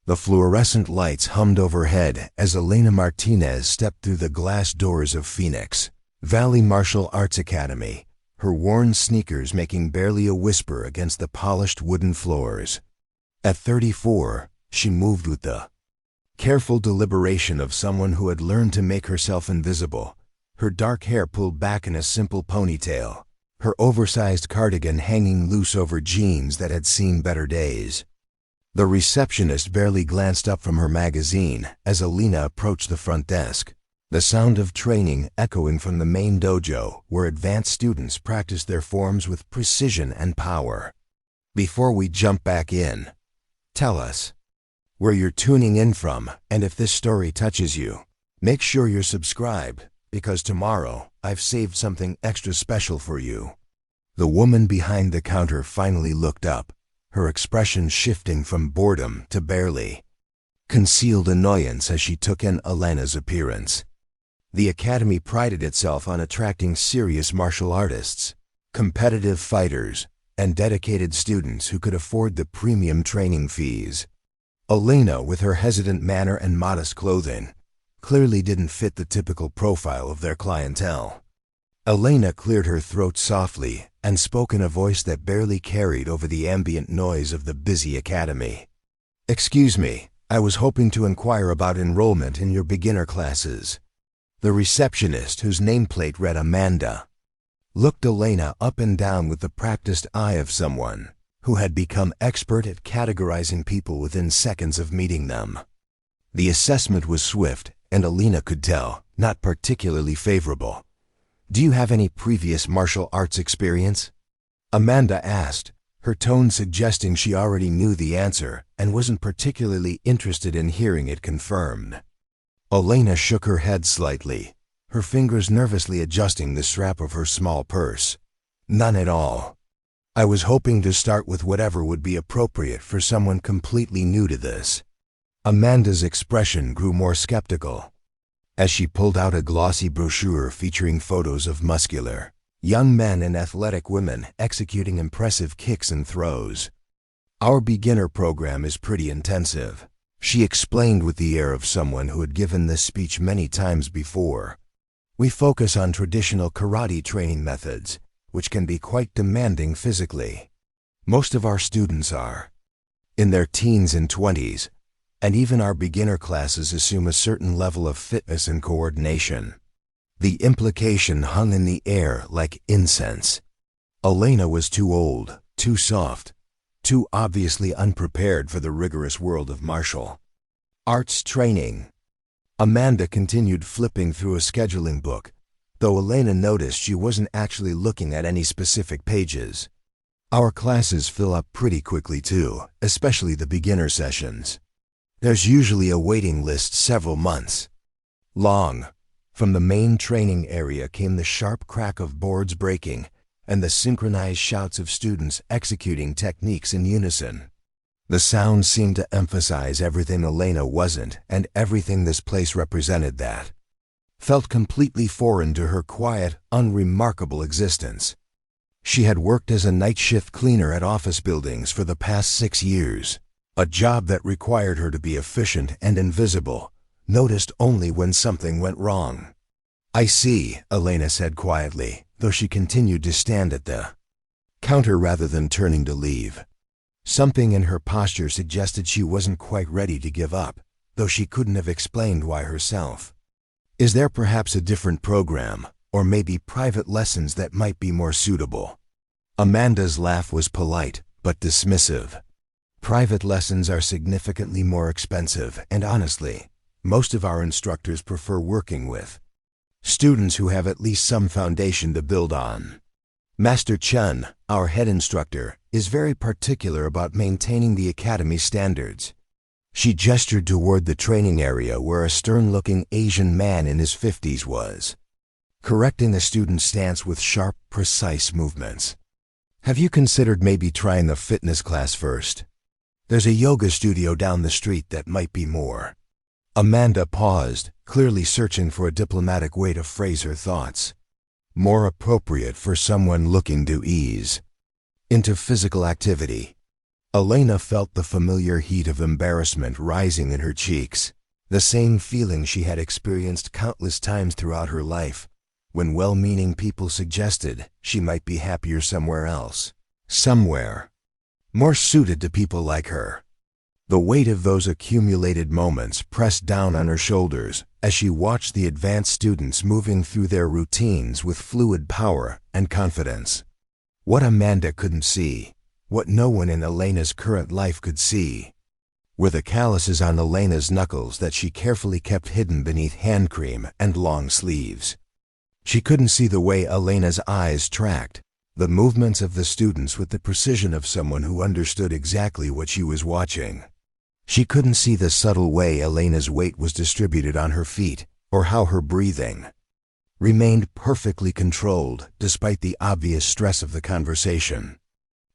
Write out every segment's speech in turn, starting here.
The fluorescent lights hummed overhead as Elena Martinez stepped through the glass doors of Phoenix Valley Martial Arts Academy, her worn sneakers making barely a whisper against the polished wooden floors. At 34, she moved with the careful deliberation of someone who had learned to make herself invisible, her dark hair pulled back in a simple ponytail, her oversized cardigan hanging loose over jeans that had seen better days. The receptionist barely glanced up from her magazine as Elena approached the front desk, the sound of training echoing from the main dojo where advanced students practiced their forms with precision and power. Before we jump back in, tell us where you're tuning in from, and if this story touches you, make sure you're subscribed, because tomorrow I've saved something extra special for you. The woman behind the counter finally looked up, her expression shifting from boredom to barely concealed annoyance as she took in Elena's appearance. The academy prided itself on attracting serious martial artists, competitive fighters, and dedicated students who could afford the premium training fees. Elena, with her hesitant manner and modest clothing, clearly didn't fit the typical profile of their clientele. Elena cleared her throat softly and spoke in a voice that barely carried over the ambient noise of the busy academy. "Excuse me, I was hoping to inquire about enrollment in your beginner classes." The receptionist, whose nameplate read Amanda, looked Elena up and down with the practiced eye of someone who had become expert at categorizing people within seconds of meeting them. The assessment was swift, and Elena could tell, not particularly favorable. "Do you have any previous martial arts experience?" Amanda asked, her tone suggesting she already knew the answer and wasn't particularly interested in hearing it confirmed. Elena shook her head slightly, her fingers nervously adjusting the strap of her small purse. "None at all. I was hoping to start with whatever would be appropriate for someone completely new to this." Amanda's expression grew more skeptical as she pulled out a glossy brochure featuring photos of muscular young men and athletic women executing impressive kicks and throws. "Our beginner program is pretty intensive," she explained with the air of someone who had given this speech many times before. "We focus on traditional karate training methods, which can be quite demanding physically. Most of our students are in their teens and 20s, and even our beginner classes assume a certain level of fitness and coordination." The implication hung in the air like incense. Elena was too old, too soft, too obviously unprepared for the rigorous world of martial arts training. Amanda continued flipping through a scheduling book, though Elena noticed she wasn't actually looking at any specific pages. "Our classes fill up pretty quickly too, especially the beginner sessions. There's usually a waiting list several months long." From the main training area came the sharp crack of boards breaking and the synchronized shouts of students executing techniques in unison. The sound seemed to emphasize everything Elena wasn't and everything this place represented that felt completely foreign to her quiet, unremarkable existence. She had worked as a night shift cleaner at office buildings for the past 6 years, a job that required her to be efficient and invisible, noticed only when something went wrong. "I see," Elena said quietly, though she continued to stand at the counter rather than turning to leave. Something in her posture suggested she wasn't quite ready to give up, though she couldn't have explained why herself. "Is there perhaps a different program, or maybe private lessons that might be more suitable?" Amanda's laugh was polite, but dismissive. "Private lessons are significantly more expensive, and honestly, most of our instructors prefer working with students who have at least some foundation to build on. Master Chen, our head instructor, is very particular about maintaining the academy standards." She gestured toward the training area where a stern-looking Asian man in his 50s was correcting the student's stance with sharp, precise movements. "Have you considered maybe trying the fitness class first? There's a yoga studio down the street that might be more." Amanda paused, clearly searching for a diplomatic way to phrase her thoughts. "More appropriate for someone looking to ease into physical activity." Elena felt the familiar heat of embarrassment rising in her cheeks, the same feeling she had experienced countless times throughout her life, when well-meaning people suggested she might be happier somewhere else, somewhere more suited to people like her. The weight of those accumulated moments pressed down on her shoulders as she watched the advanced students moving through their routines with fluid power and confidence. What Amanda couldn't see, what no one in Elena's current life could see, were the calluses on Elena's knuckles that she carefully kept hidden beneath hand cream and long sleeves. She couldn't see the way Elena's eyes tracked the movements of the students with the precision of someone who understood exactly what she was watching. She couldn't see the subtle way Elena's weight was distributed on her feet, or how her breathing remained perfectly controlled despite the obvious stress of the conversation.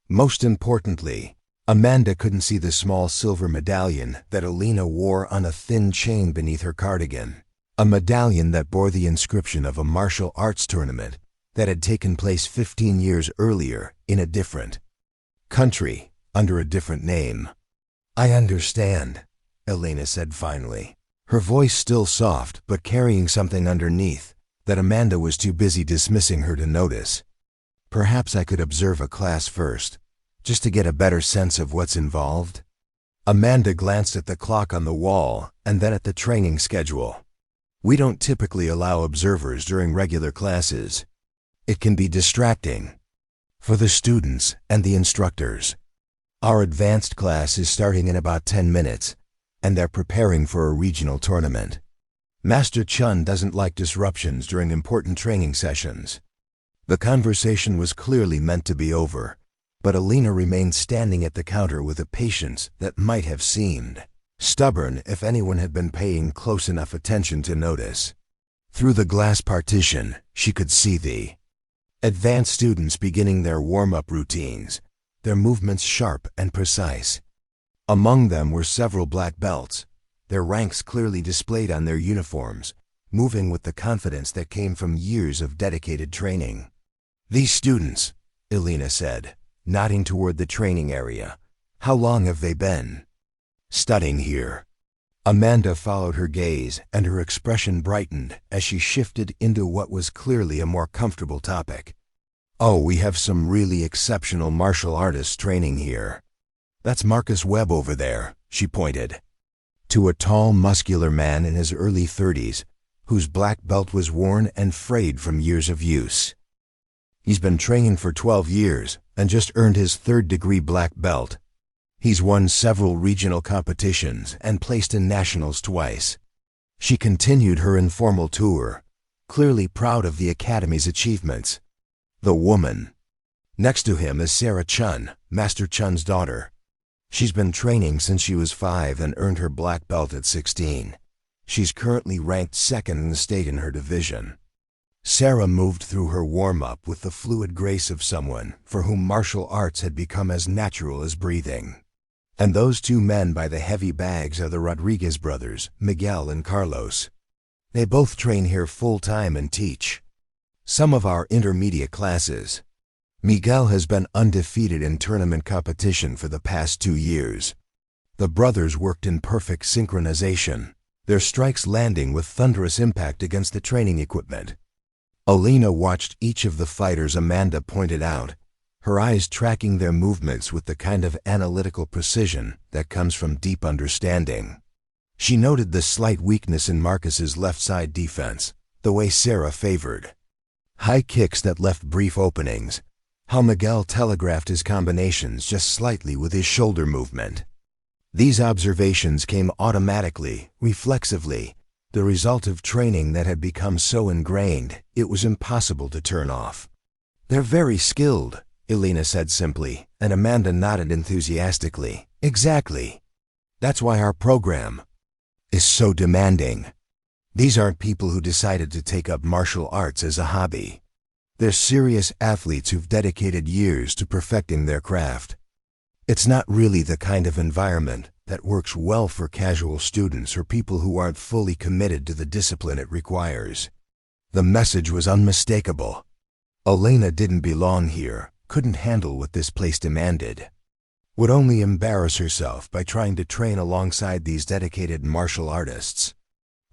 Most importantly, Amanda couldn't see the small silver medallion that Elena wore on a thin chain beneath her cardigan, a medallion that bore the inscription of a martial arts tournament that had taken place 15 years earlier in a different country, under a different name. "I understand," Elena said finally, her voice still soft but carrying something underneath that Amanda was too busy dismissing her to notice. "Perhaps I could observe a class first, just to get a better sense of what's involved." Amanda glanced at the clock on the wall and then at the training schedule. "We don't typically allow observers during regular classes. It can be distracting for the students and the instructors. Our advanced class is starting in about 10 minutes, and they're preparing for a regional tournament. Master Chun doesn't like disruptions during important training sessions." The conversation was clearly meant to be over, but Elena remained standing at the counter with a patience that might have seemed stubborn if anyone had been paying close enough attention to notice. Through the glass partition, she could see the advanced students beginning their warm-up routines, their movements sharp and precise. Among them were several black belts, their ranks clearly displayed on their uniforms, moving with the confidence that came from years of dedicated training. "These students," Elena said, nodding toward the training area, "how long have they been studying here?" Amanda followed her gaze, and her expression brightened as she shifted into what was clearly a more comfortable topic. "Oh, we have some really exceptional martial artists training here. That's Marcus Webb over there," she pointed to a tall, muscular man in his early 30s, whose black belt was worn and frayed from years of use. "He's been training for 12 years and just earned his 3rd-degree black belt. He's won several regional competitions and placed in nationals twice." She continued her informal tour, clearly proud of the Academy's achievements. The woman next to him is Sarah Chun, Master Chun's daughter. She's been training since she was 5 and earned her black belt at 16. She's currently ranked 2nd in the state in her division. Sarah moved through her warm-up with the fluid grace of someone for whom martial arts had become as natural as breathing. And those two men by the heavy bags are the Rodriguez brothers, Miguel and Carlos. They both train here full-time and teach some of our intermediate classes. Miguel has been undefeated in tournament competition for the past 2 years. The brothers worked in perfect synchronization, their strikes landing with thunderous impact against the training equipment. Elena watched each of the fighters Amanda pointed out, her eyes tracking their movements with the kind of analytical precision that comes from deep understanding. She noted the slight weakness in Marcus's left side defense, the way Sarah favored high kicks that left brief openings, how Miguel telegraphed his combinations just slightly with his shoulder movement. These observations came automatically, reflexively, the result of training that had become so ingrained it was impossible to turn off. "They're very skilled," Elena said simply, and Amanda nodded enthusiastically. "Exactly. That's why our program is so demanding. These aren't people who decided to take up martial arts as a hobby. They're serious athletes who've dedicated years to perfecting their craft. It's not really the kind of environment that works well for casual students or people who aren't fully committed to the discipline it requires." The message was unmistakable. Elena didn't belong here, couldn't handle what this place demanded. would only embarrass herself by trying to train alongside these dedicated martial artists.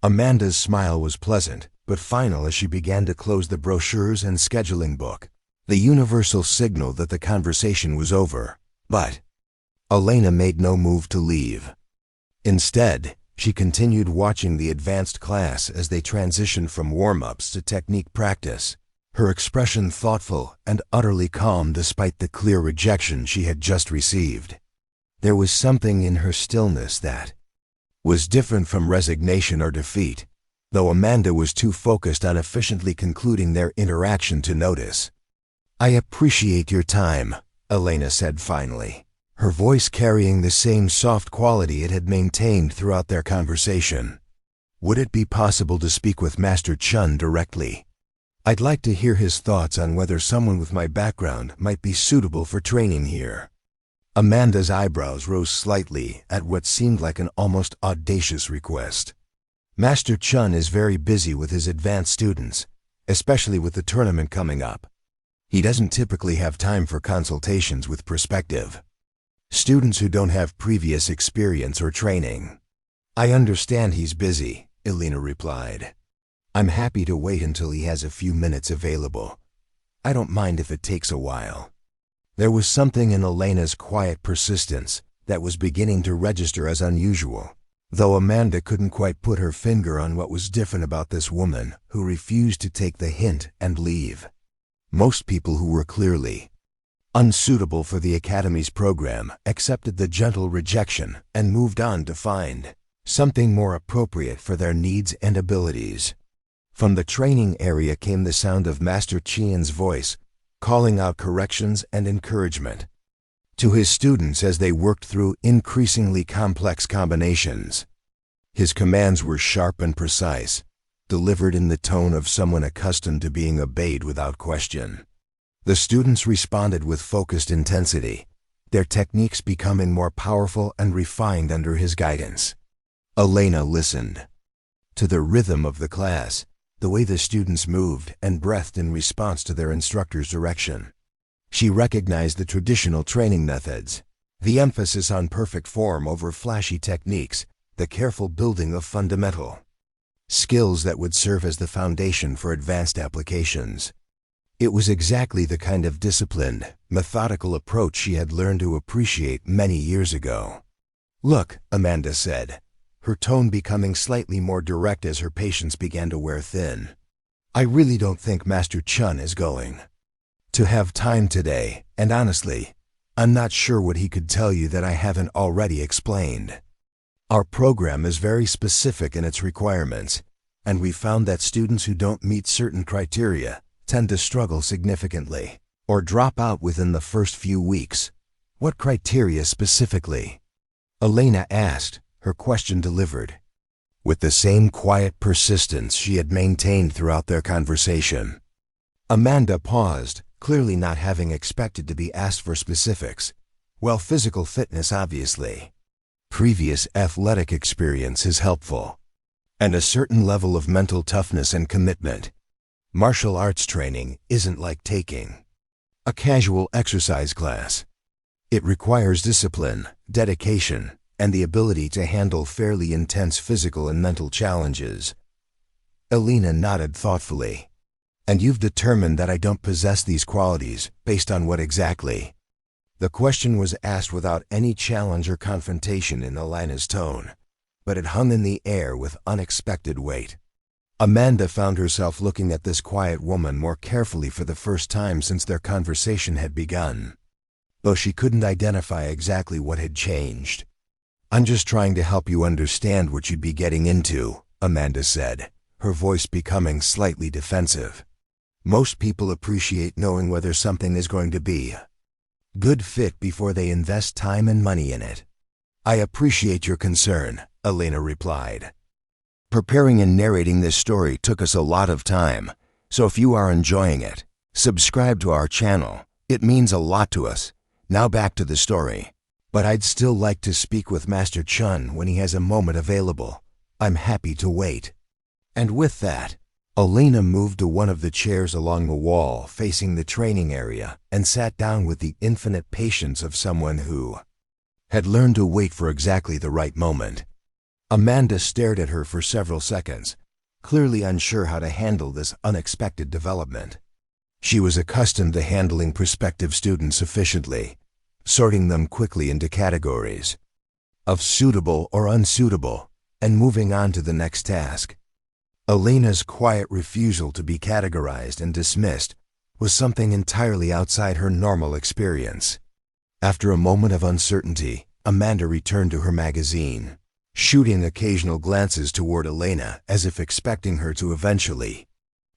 Amanda's smile was pleasant, but final as she began to close the brochures and scheduling book, the universal signal that the conversation was over. But Elena made no move to leave. Instead, she continued watching the advanced class as they transitioned from warm-ups to technique practice, her expression thoughtful and utterly calm despite the clear rejection she had just received. There was something in her stillness that was different from resignation or defeat, though Amanda was too focused on efficiently concluding their interaction to notice. "I appreciate your time," Elena said finally, her voice carrying the same soft quality it had maintained throughout their conversation. "Would it be possible to speak with Master Chun directly? I'd like to hear his thoughts on whether someone with my background might be suitable for training here." Amanda's eyebrows rose slightly at what seemed like an almost audacious request. "Master Chun is very busy with his advanced students, especially with the tournament coming up. He doesn't typically have time for consultations with prospective students who don't have previous experience or training." "I understand he's busy," Elena replied. "I'm happy to wait until he has a few minutes available. I don't mind if it takes a while." There was something in Elena's quiet persistence that was beginning to register as unusual, though Amanda couldn't quite put her finger on what was different about this woman who refused to take the hint and leave. Most people who were clearly unsuitable for the Academy's program accepted the gentle rejection and moved on to find something more appropriate for their needs and abilities. From the training area came the sound of Master Chian's voice, calling out corrections and encouragement to his students as they worked through increasingly complex combinations. His commands were sharp and precise, delivered in the tone of someone accustomed to being obeyed without question. The students responded with focused intensity, their techniques becoming more powerful and refined under his guidance. Elena listened to the rhythm of the class, the way the students moved and breathed in response to their instructor's direction. She recognized the traditional training methods, the emphasis on perfect form over flashy techniques, the careful building of fundamental skills that would serve as the foundation for advanced applications. It was exactly the kind of disciplined, methodical approach she had learned to appreciate many years ago. "Look," Amanda said, her tone becoming slightly more direct as her patience began to wear thin. "I really don't think Master Chun is going to have time today, and honestly, I'm not sure what he could tell you that I haven't already explained. Our program is very specific in its requirements, and we found that students who don't meet certain criteria tend to struggle significantly, or drop out within the first few weeks." "What criteria specifically?" Elena asked, her question delivered with the same quiet persistence she had maintained throughout their conversation. Amanda paused, clearly not having expected to be asked for specifics. "Well, physical fitness, obviously. Previous athletic experience is helpful. And a certain level of mental toughness and commitment. Martial arts training isn't like taking a casual exercise class. It requires discipline, dedication, and the ability to handle fairly intense physical and mental challenges." Elena nodded thoughtfully. "And you've determined that I don't possess these qualities, based on what exactly?" The question was asked without any challenge or confrontation in Elena's tone, but it hung in the air with unexpected weight. Amanda found herself looking at this quiet woman more carefully for the first time since their conversation had begun, though she couldn't identify exactly what had changed. "I'm just trying to help you understand what you'd be getting into," Amanda said, her voice becoming slightly defensive. "Most people appreciate knowing whether something is going to be a good fit before they invest time and money in it." "I appreciate your concern," Elena replied. "Preparing and narrating this story took us a lot of time, so if you are enjoying it, subscribe to our channel. It means a lot to us. Now back to the story. But I'd still like to speak with Master Chun when he has a moment available. I'm happy to wait." And with that, Elena moved to one of the chairs along the wall facing the training area and sat down with the infinite patience of someone who had learned to wait for exactly the right moment. Amanda stared at her for several seconds, clearly unsure how to handle this unexpected development. She was accustomed to handling prospective students efficiently, sorting them quickly into categories of suitable or unsuitable, and moving on to the next task. Elena's quiet refusal to be categorized and dismissed was something entirely outside her normal experience. After a moment of uncertainty, Amanda returned to her magazine, shooting occasional glances toward Elena as if expecting her to eventually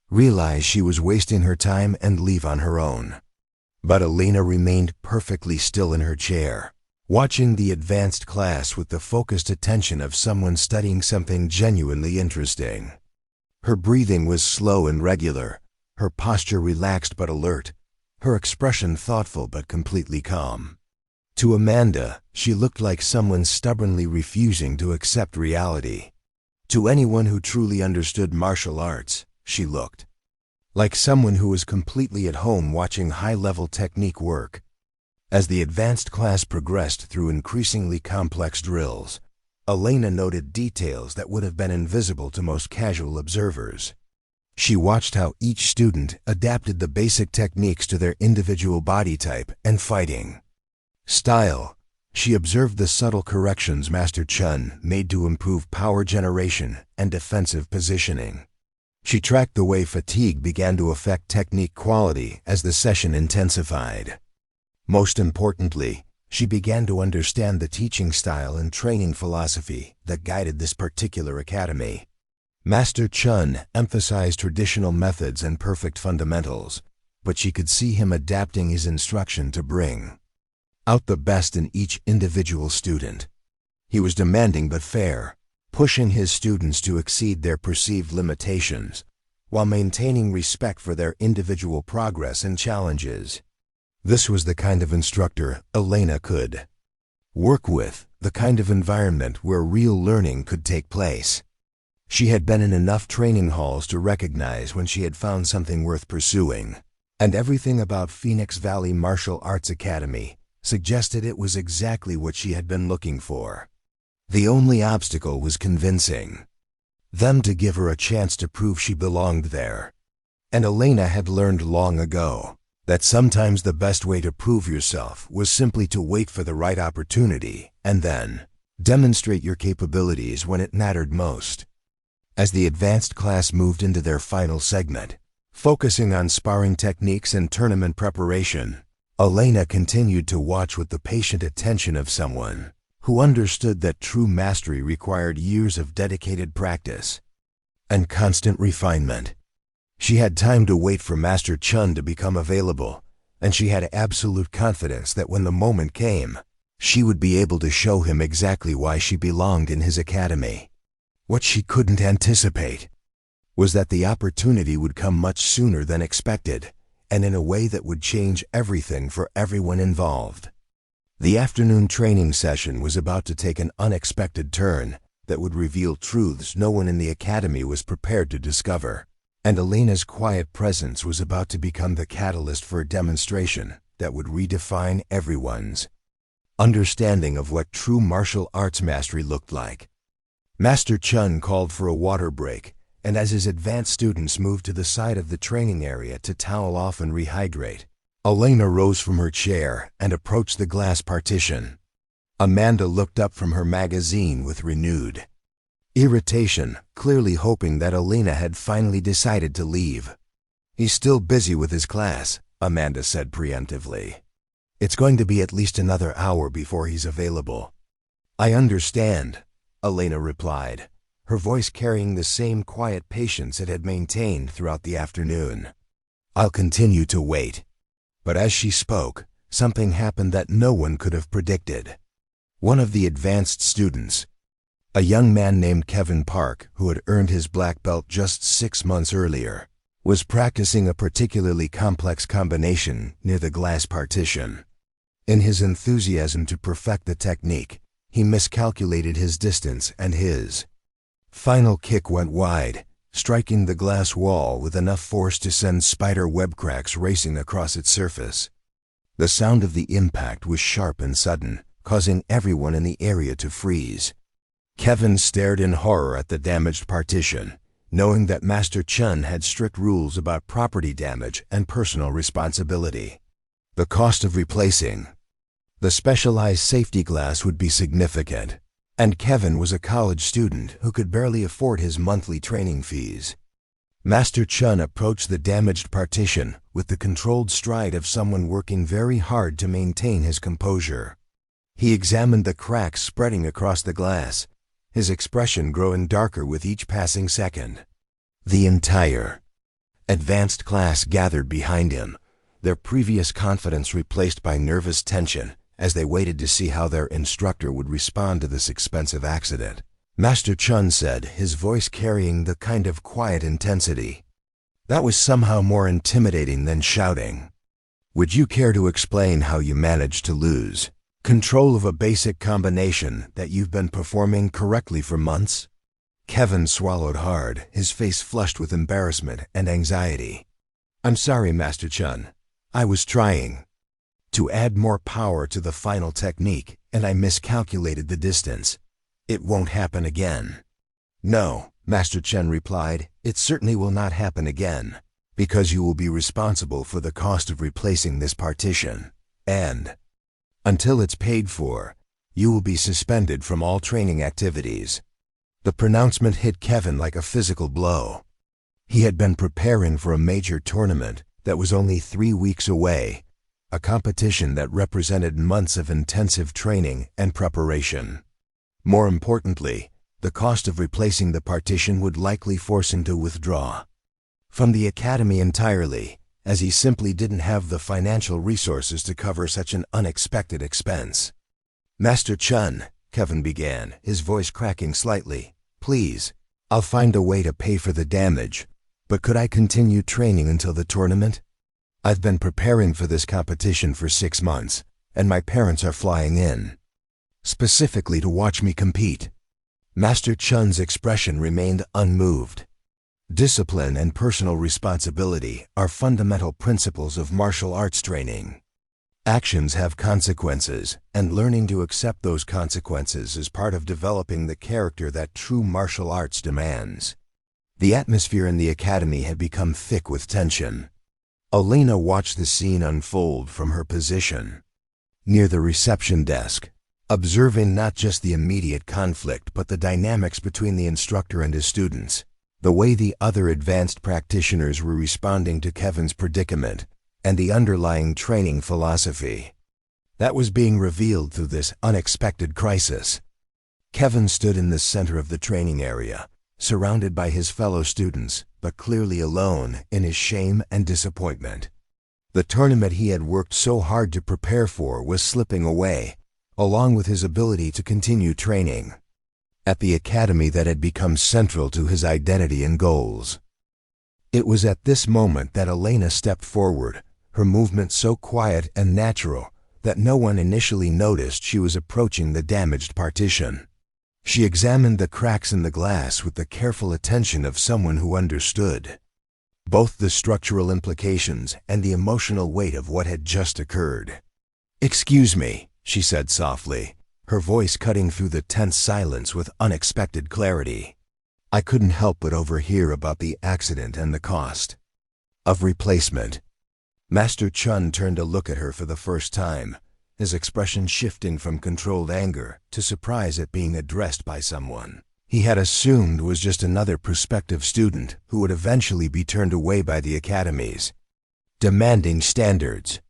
realize she was wasting her time and leave on her own. But Elena remained perfectly still in her chair, watching the advanced class with the focused attention of someone studying something genuinely interesting. Her breathing was slow and regular, her posture relaxed but alert, her expression thoughtful but completely calm. To Amanda, she looked like someone stubbornly refusing to accept reality. To anyone who truly understood martial arts, she looked like someone who was completely at home watching high-level technique work. As the advanced class progressed through increasingly complex drills, Elena noted details that would have been invisible to most casual observers. She watched how each student adapted the basic techniques to their individual body type and fighting style. She observed the subtle corrections Master Chun made to improve power generation and defensive positioning. She tracked the way fatigue began to affect technique quality as the session intensified. Most importantly, she began to understand the teaching style and training philosophy that guided this particular academy. Master Chun emphasized traditional methods and perfect fundamentals, but she could see him adapting his instruction to bring out the best in each individual student. He was demanding but fair, pushing his students to exceed their perceived limitations, while maintaining respect for their individual progress and challenges. This was the kind of instructor Elena could work with, the kind of environment where real learning could take place. She had been in enough training halls to recognize when she had found something worth pursuing, and everything about Phoenix Valley Martial Arts Academy suggested it was exactly what she had been looking for. The only obstacle was convincing them to give her a chance to prove she belonged there. And Elena had learned long ago that sometimes the best way to prove yourself was simply to wait for the right opportunity and then demonstrate your capabilities when it mattered most. As the advanced class moved into their final segment, focusing on sparring techniques and tournament preparation, Elena continued to watch with the patient attention of someone who understood that true mastery required years of dedicated practice and constant refinement. She had time to wait for Master Chun to become available, and she had absolute confidence that when the moment came, she would be able to show him exactly why she belonged in his academy. What she couldn't anticipate was that the opportunity would come much sooner than expected, and in a way that would change everything for everyone involved. The afternoon training session was about to take an unexpected turn that would reveal truths no one in the academy was prepared to discover, and Elena's quiet presence was about to become the catalyst for a demonstration that would redefine everyone's understanding of what true martial arts mastery looked like. Master Chun called for a water break, and as his advanced students moved to the side of the training area to towel off and rehydrate, Elena rose from her chair and approached the glass partition. Amanda looked up from her magazine with renewed irritation, clearly hoping that Elena had finally decided to leave. "He's still busy with his class," Amanda said preemptively. "It's going to be at least another hour before he's available." "I understand," Elena replied, her voice carrying the same quiet patience it had maintained throughout the afternoon. "I'll continue to wait." But as she spoke, something happened that no one could have predicted. One of the advanced students, a young man named Kevin Park, who had earned his black belt just 6 months earlier, was practicing a particularly complex combination near the glass partition. In his enthusiasm to perfect the technique, he miscalculated his distance, and his final kick went wide, striking the glass wall with enough force to send spider web cracks racing across its surface. The sound of the impact was sharp and sudden, causing everyone in the area to freeze. Kevin stared in horror at the damaged partition, knowing that Master Chun had strict rules about property damage and personal responsibility. The cost of replacing the specialized safety glass would be significant, and Kevin was a college student who could barely afford his monthly training fees. Master Chun approached the damaged partition with the controlled stride of someone working very hard to maintain his composure. He examined the cracks spreading across the glass, his expression growing darker with each passing second. The entire advanced class gathered behind him, their previous confidence replaced by nervous tension as they waited to see how their instructor would respond to this expensive accident. Master Chun said, his voice carrying the kind of quiet intensity that was somehow more intimidating than shouting. "Would you care to explain how you managed to lose control of a basic combination that you've been performing correctly for months?" Kevin swallowed hard, his face flushed with embarrassment and anxiety. "I'm sorry, Master Chun. I was trying to add more power to the final technique, and I miscalculated the distance. It won't happen again." "No," Master Chen replied, "it certainly will not happen again, because you will be responsible for the cost of replacing this partition, and until it's paid for, you will be suspended from all training activities." The pronouncement hit Kevin like a physical blow. He had been preparing for a major tournament that was only 3 weeks away, a competition that represented months of intensive training and preparation. More importantly, the cost of replacing the partition would likely force him to withdraw from the academy entirely, as he simply didn't have the financial resources to cover such an unexpected expense. "Master Chun," Kevin began, his voice cracking slightly, "please, I'll find a way to pay for the damage, but could I continue training until the tournament? I've been preparing for this competition for 6 months, and my parents are flying in specifically to watch me compete." Master Chun's expression remained unmoved. Discipline and personal responsibility are fundamental principles of martial arts training. Actions have consequences, and learning to accept those consequences is part of developing the character that true martial arts demands. The atmosphere in the academy had become thick with tension. Elena watched the scene unfold from her position near the reception desk, observing not just the immediate conflict but the dynamics between the instructor and his students, the way the other advanced practitioners were responding to Kevin's predicament, and the underlying training philosophy that was being revealed through this unexpected crisis. Kevin stood in the center of the training area, surrounded by his fellow students, but clearly alone in his shame and disappointment. The tournament he had worked so hard to prepare for was slipping away, along with his ability to continue training at the academy that had become central to his identity and goals. It was at this moment that Elena stepped forward, her movement so quiet and natural that no one initially noticed she was approaching the damaged partition. She examined the cracks in the glass with the careful attention of someone who understood both the structural implications and the emotional weight of what had just occurred. "Excuse me," she said softly, her voice cutting through the tense silence with unexpected clarity. "I couldn't help but overhear about the accident and the cost of replacement." Master Chun turned to look at her for the first time, his expression shifting from controlled anger to surprise at being addressed by someone he had assumed was just another prospective student who would eventually be turned away by the academies demanding standards.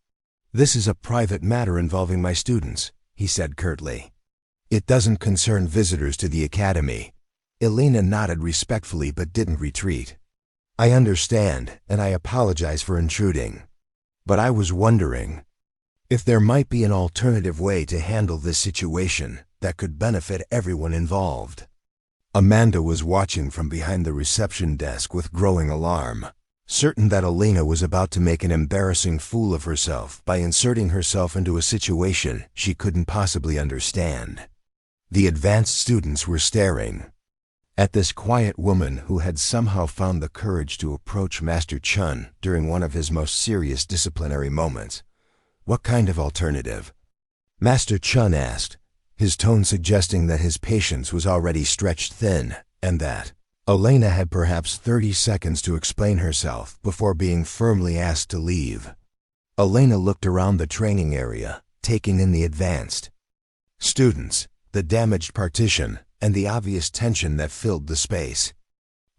"This is a private matter involving my students," he said curtly. "It doesn't concern visitors to the academy." Elena nodded respectfully but didn't retreat. "I understand, and I apologize for intruding. But I was wondering if there might be an alternative way to handle this situation that could benefit everyone involved." Amanda was watching from behind the reception desk with growing alarm, certain that Elena was about to make an embarrassing fool of herself by inserting herself into a situation she couldn't possibly understand. The advanced students were staring at this quiet woman who had somehow found the courage to approach Master Chun during one of his most serious disciplinary moments. What kind of alternative? Master Chun asked, his tone suggesting that his patience was already stretched thin, and that Elena had perhaps 30 seconds to explain herself before being firmly asked to leave. Elena looked around the training area, taking in the advanced students, the damaged partition, and the obvious tension that filled the space.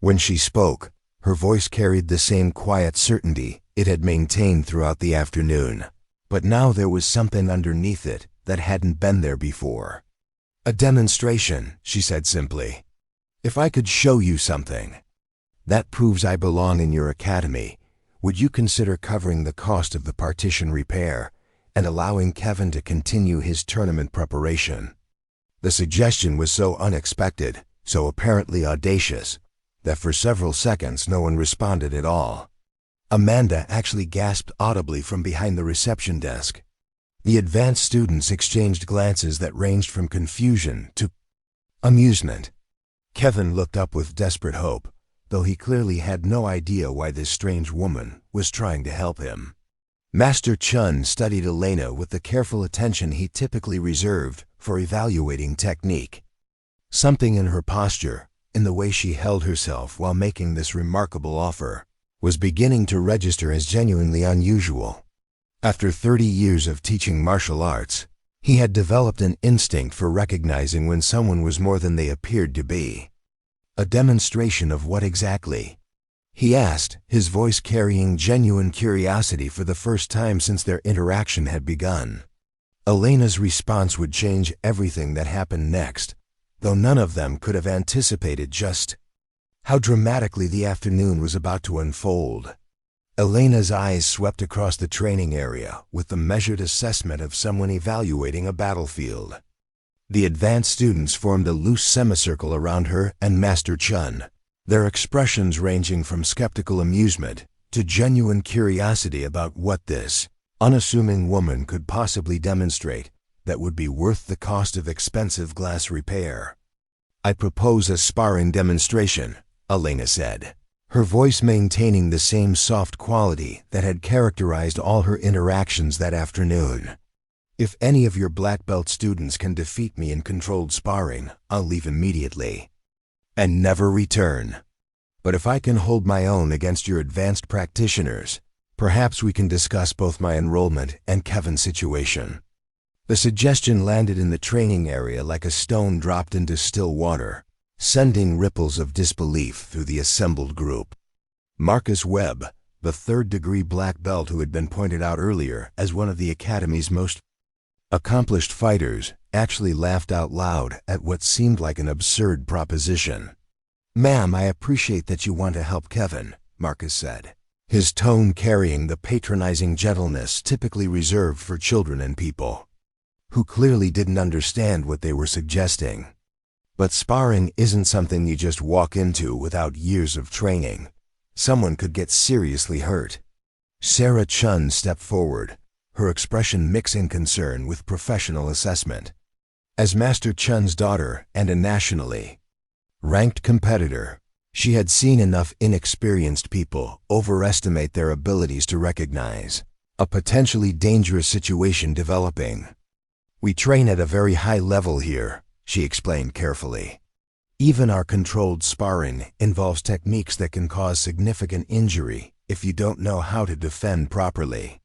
When she spoke, her voice carried the same quiet certainty it had maintained throughout the afternoon, but now there was something underneath it that hadn't been there before. "A demonstration," she said simply. "If I could show you something that proves I belong in your academy, would you consider covering the cost of the partition repair and allowing Kevin to continue his tournament preparation?" The suggestion was so unexpected, so apparently audacious, that for several seconds no one responded at all. Amanda actually gasped audibly from behind the reception desk. The advanced students exchanged glances that ranged from confusion to amusement. Kevin looked up with desperate hope, though he clearly had no idea why this strange woman was trying to help him. Master Chun studied Elena with the careful attention he typically reserved for evaluating technique. Something in her posture, in the way she held herself while making this remarkable offer, was beginning to register as genuinely unusual. After 30 years of teaching martial arts, he had developed an instinct for recognizing when someone was more than they appeared to be. "A demonstration of what exactly?" he asked, his voice carrying genuine curiosity for the first time since their interaction had begun. Elena's response would change everything that happened next, though none of them could have anticipated just how dramatically the afternoon was about to unfold. Elena's eyes swept across the training area with the measured assessment of someone evaluating a battlefield. The advanced students formed a loose semicircle around her and Master Chun, their expressions ranging from skeptical amusement to genuine curiosity about what this unassuming woman could possibly demonstrate that would be worth the cost of expensive glass repair. "I propose a sparring demonstration," Elena said, her voice maintaining the same soft quality that had characterized all her interactions that afternoon. "If any of your black belt students can defeat me in controlled sparring, I'll leave immediately and never return. But if I can hold my own against your advanced practitioners, perhaps we can discuss both my enrollment and Kevin's situation." The suggestion landed in the training area like a stone dropped into still water, sending ripples of disbelief through the assembled group. Marcus Webb, the third-degree black belt who had been pointed out earlier as one of the Academy's most accomplished fighters, actually laughed out loud at what seemed like an absurd proposition. "Ma'am, I appreciate that you want to help Kevin," Marcus said, his tone carrying the patronizing gentleness typically reserved for children and people who clearly didn't understand what they were suggesting. "But sparring isn't something you just walk into without years of training. Someone could get seriously hurt." Sarah Chun stepped forward, her expression mixing concern with professional assessment. As Master Chun's daughter and a nationally ranked competitor, she had seen enough inexperienced people overestimate their abilities to recognize a potentially dangerous situation developing. "We train at a very high level here," she explained carefully. "Even our controlled sparring involves techniques that can cause significant injury if you don't know how to defend properly."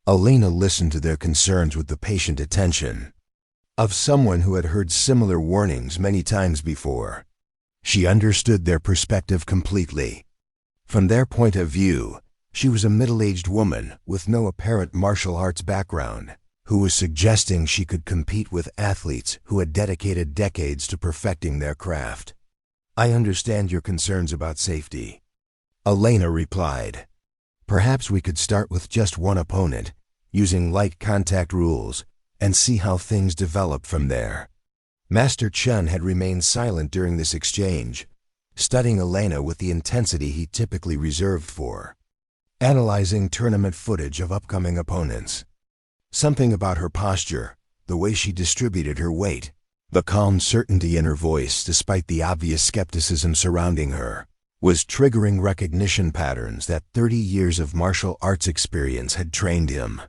Elena listened to their concerns with the patient attention of someone who had heard similar warnings many times before. She understood their perspective completely. From their point of view, she was a middle-aged woman with no apparent martial arts background, who was suggesting she could compete with athletes who had dedicated decades to perfecting their craft. "I understand your concerns about safety," Elena replied. "Perhaps we could start with just one opponent, using light contact rules, and see how things develop from there." Master Chun had remained silent during this exchange, studying Elena with the intensity he typically reserved for analyzing tournament footage of upcoming opponents. Something about her posture, the way she distributed her weight, the calm certainty in her voice despite the obvious skepticism surrounding her, was triggering recognition patterns that 30 years of martial arts experience had trained him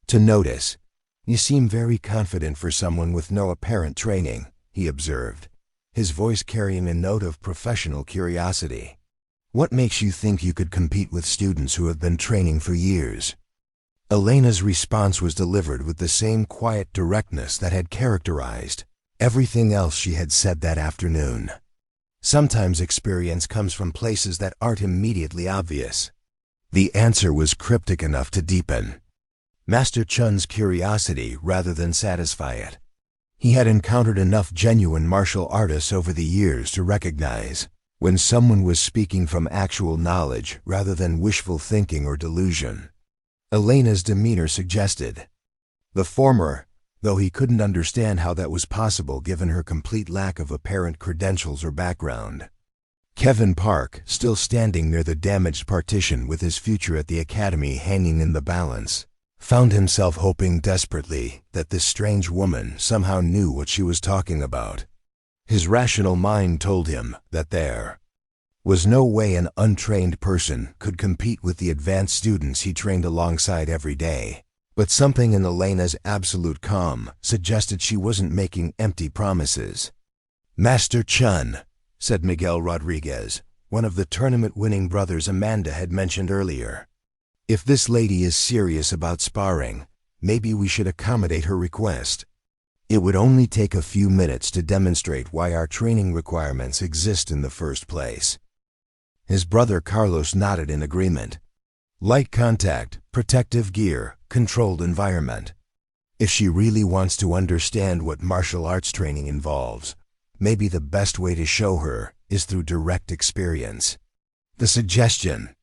to notice. "You seem very confident for someone with no apparent training," he observed, his voice carrying a note of professional curiosity. "What makes you think you could compete with students who have been training for years?" Elena's response was delivered with the same quiet directness that had characterized everything else she had said that afternoon. "Sometimes experience comes from places that aren't immediately obvious." The answer was cryptic enough to deepen Master Chun's curiosity rather than satisfy it. He had encountered enough genuine martial artists over the years to recognize when someone was speaking from actual knowledge rather than wishful thinking or delusion. Elena's demeanor suggested the former, though he couldn't understand how that was possible given her complete lack of apparent credentials or background. Kevin Park, still standing near the damaged partition with his future at the academy hanging in the balance, found himself hoping desperately that this strange woman somehow knew what she was talking about. His rational mind told him that there was no way an untrained person could compete with the advanced students he trained alongside every day. But something in Elena's absolute calm suggested she wasn't making empty promises. "Master Chun," said Miguel Rodriguez, one of the tournament-winning brothers Amanda had mentioned earlier. "If this lady is serious about sparring, maybe we should accommodate her request. It would only take a few minutes to demonstrate why our training requirements exist in the first place." His brother Carlos nodded in agreement. Light contact, protective gear, controlled environment. If she really wants to understand what martial arts training involves, maybe the best way to show her is through direct experience. The suggestion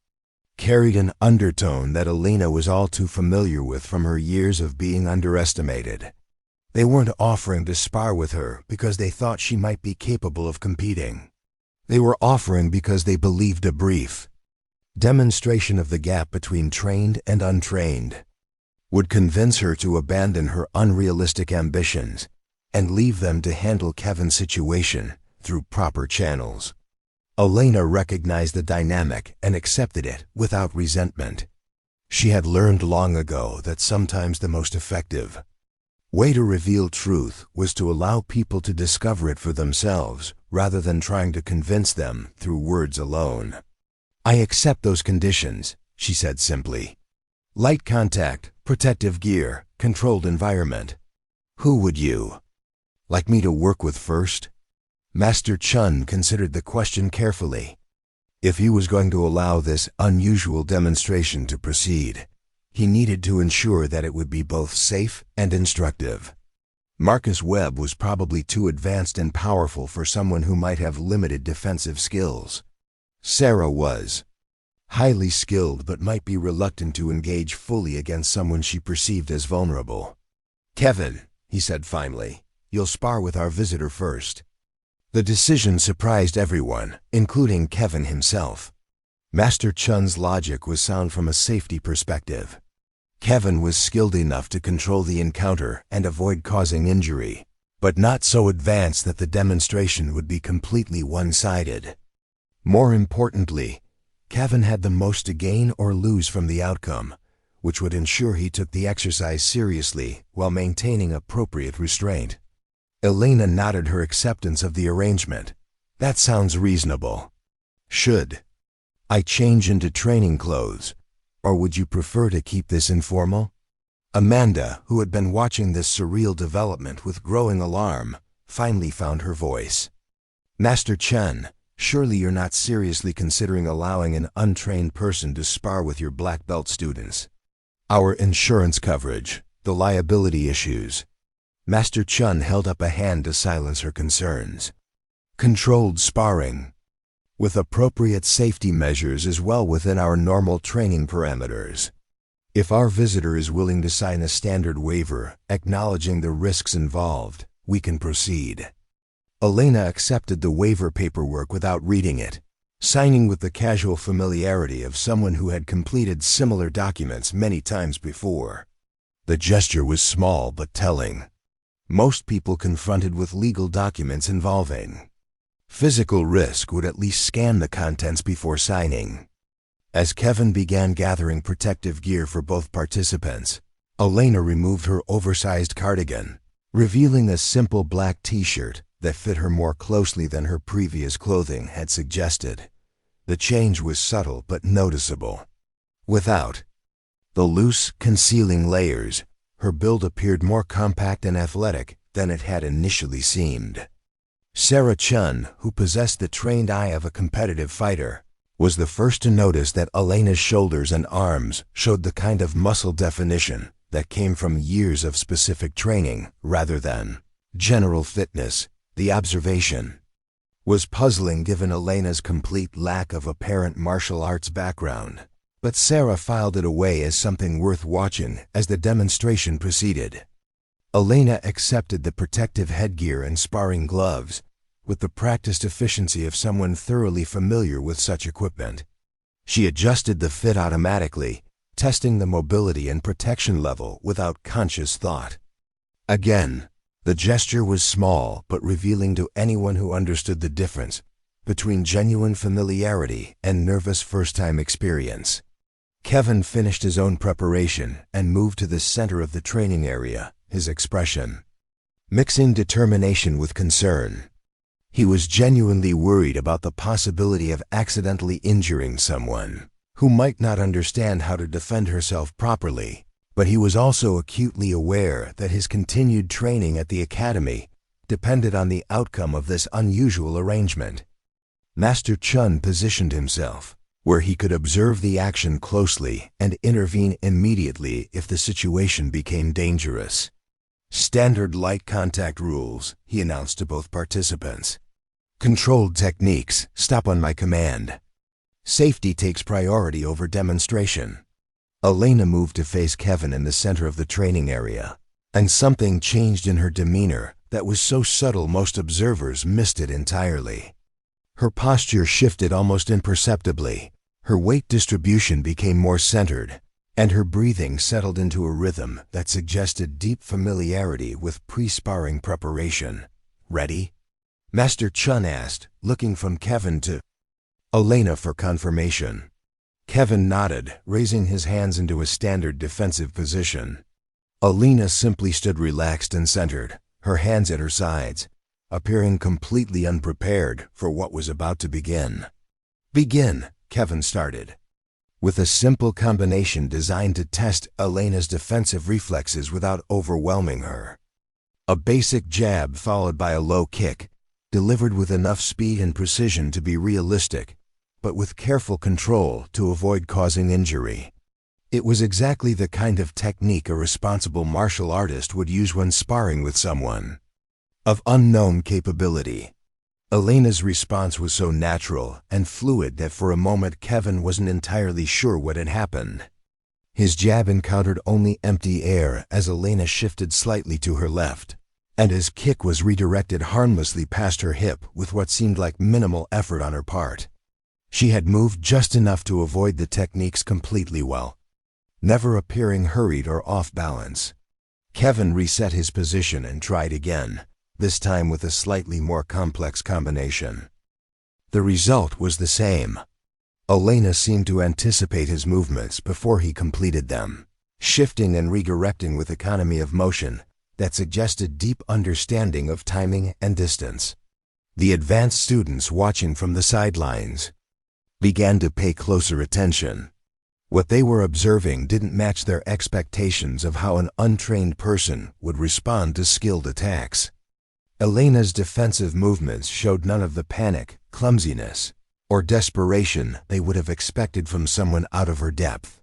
carried an undertone that Elena was all too familiar with from her years of being underestimated. They weren't offering to spar with her because they thought she might be capable of competing. They were offering because they believed a brief demonstration of the gap between trained and untrained would convince her to abandon her unrealistic ambitions and leave them to handle Kevin's situation through proper channels. Elena recognized the dynamic and accepted it without resentment. She had learned long ago that sometimes the most effective way to reveal truth was to allow people to discover it for themselves rather than trying to convince them through words alone. "I accept those conditions," she said simply. "Light contact, protective gear, controlled environment. Who would you like me to work with first?" Master Chun considered the question carefully. If he was going to allow this unusual demonstration to proceed, he needed to ensure that it would be both safe and instructive. Marcus Webb was probably too advanced and powerful for someone who might have limited defensive skills. Sarah was highly skilled but might be reluctant to engage fully against someone she perceived as vulnerable. "Kevin," he said finally, "you'll spar with our visitor first." The decision surprised everyone, including Kevin himself. Master Chun's logic was sound from a safety perspective. Kevin was skilled enough to control the encounter and avoid causing injury, but not so advanced that the demonstration would be completely one-sided. More importantly, Kevin had the most to gain or lose from the outcome, which would ensure he took the exercise seriously while maintaining appropriate restraint. Elena nodded her acceptance of the arrangement. "That sounds reasonable. Should I change into training clothes, or would you prefer to keep this informal?" Amanda, who had been watching this surreal development with growing alarm, finally found her voice. "Master Chun, surely you're not seriously considering allowing an untrained person to spar with your black belt students. Our insurance coverage, the liability issues." Master Chun held up a hand to silence her concerns. "Controlled sparring with appropriate safety measures is well within our normal training parameters. If our visitor is willing to sign a standard waiver acknowledging the risks involved, we can proceed." Elena accepted the waiver paperwork without reading it, signing with the casual familiarity of someone who had completed similar documents many times before. The gesture was small but telling. Most people confronted with legal documents involving physical risk would at least scan the contents before signing. As Kevin began gathering protective gear for both participants, Elena removed her oversized cardigan, revealing a simple black t-shirt that fit her more closely than her previous clothing had suggested. The change was subtle but noticeable. Without the loose, concealing layers, her build appeared more compact and athletic than it had initially seemed. Sarah Chun, who possessed the trained eye of a competitive fighter, was the first to notice that Elena's shoulders and arms showed the kind of muscle definition that came from years of specific training rather than general fitness. The observation was puzzling given Elena's complete lack of apparent martial arts background, but Sarah filed it away as something worth watching as the demonstration proceeded. Elena accepted the protective headgear and sparring gloves with the practiced efficiency of someone thoroughly familiar with such equipment. She adjusted the fit automatically, testing the mobility and protection level without conscious thought. Again, the gesture was small but revealing to anyone who understood the difference between genuine familiarity and nervous first-time experience. Kevin finished his own preparation and moved to the center of the training area, his expression mixing determination with concern. He was genuinely worried about the possibility of accidentally injuring someone who might not understand how to defend herself properly, but he was also acutely aware that his continued training at the academy depended on the outcome of this unusual arrangement. Master Chun positioned himself where he could observe the action closely and intervene immediately if the situation became dangerous. "Standard light contact rules," he announced to both participants. "Controlled techniques stop on my command. Safety takes priority over demonstration." Elena moved to face Kevin in the center of the training area, and something changed in her demeanor that was so subtle most observers missed it entirely. Her posture shifted almost imperceptibly, her weight distribution became more centered, and her breathing settled into a rhythm that suggested deep familiarity with pre-sparring preparation. "Ready?" Master Chun asked, looking from Kevin to Elena for confirmation. Kevin nodded, raising his hands into a standard defensive position. Elena simply stood relaxed and centered, her hands at her sides, appearing completely unprepared for what was about to begin. "Begin," Kevin started, with a simple combination designed to test Elena's defensive reflexes without overwhelming her. A basic jab followed by a low kick, delivered with enough speed and precision to be realistic, but with careful control to avoid causing injury. It was exactly the kind of technique a responsible martial artist would use when sparring with someone of unknown capability. Elena's response was so natural and fluid that for a moment Kevin wasn't entirely sure what had happened. His jab encountered only empty air as Elena shifted slightly to her left, and his kick was redirected harmlessly past her hip with what seemed like minimal effort on her part. She had moved just enough to avoid the techniques completely well, never appearing hurried or off balance. Kevin reset his position and tried again, this time with a slightly more complex combination. The result was the same. Elena seemed to anticipate his movements before he completed them, shifting and redirecting with economy of motion that suggested deep understanding of timing and distance. The advanced students watching from the sidelines began to pay closer attention. What they were observing didn't match their expectations of how an untrained person would respond to skilled attacks. Elena's defensive movements showed none of the panic, clumsiness, or desperation they would have expected from someone out of her depth.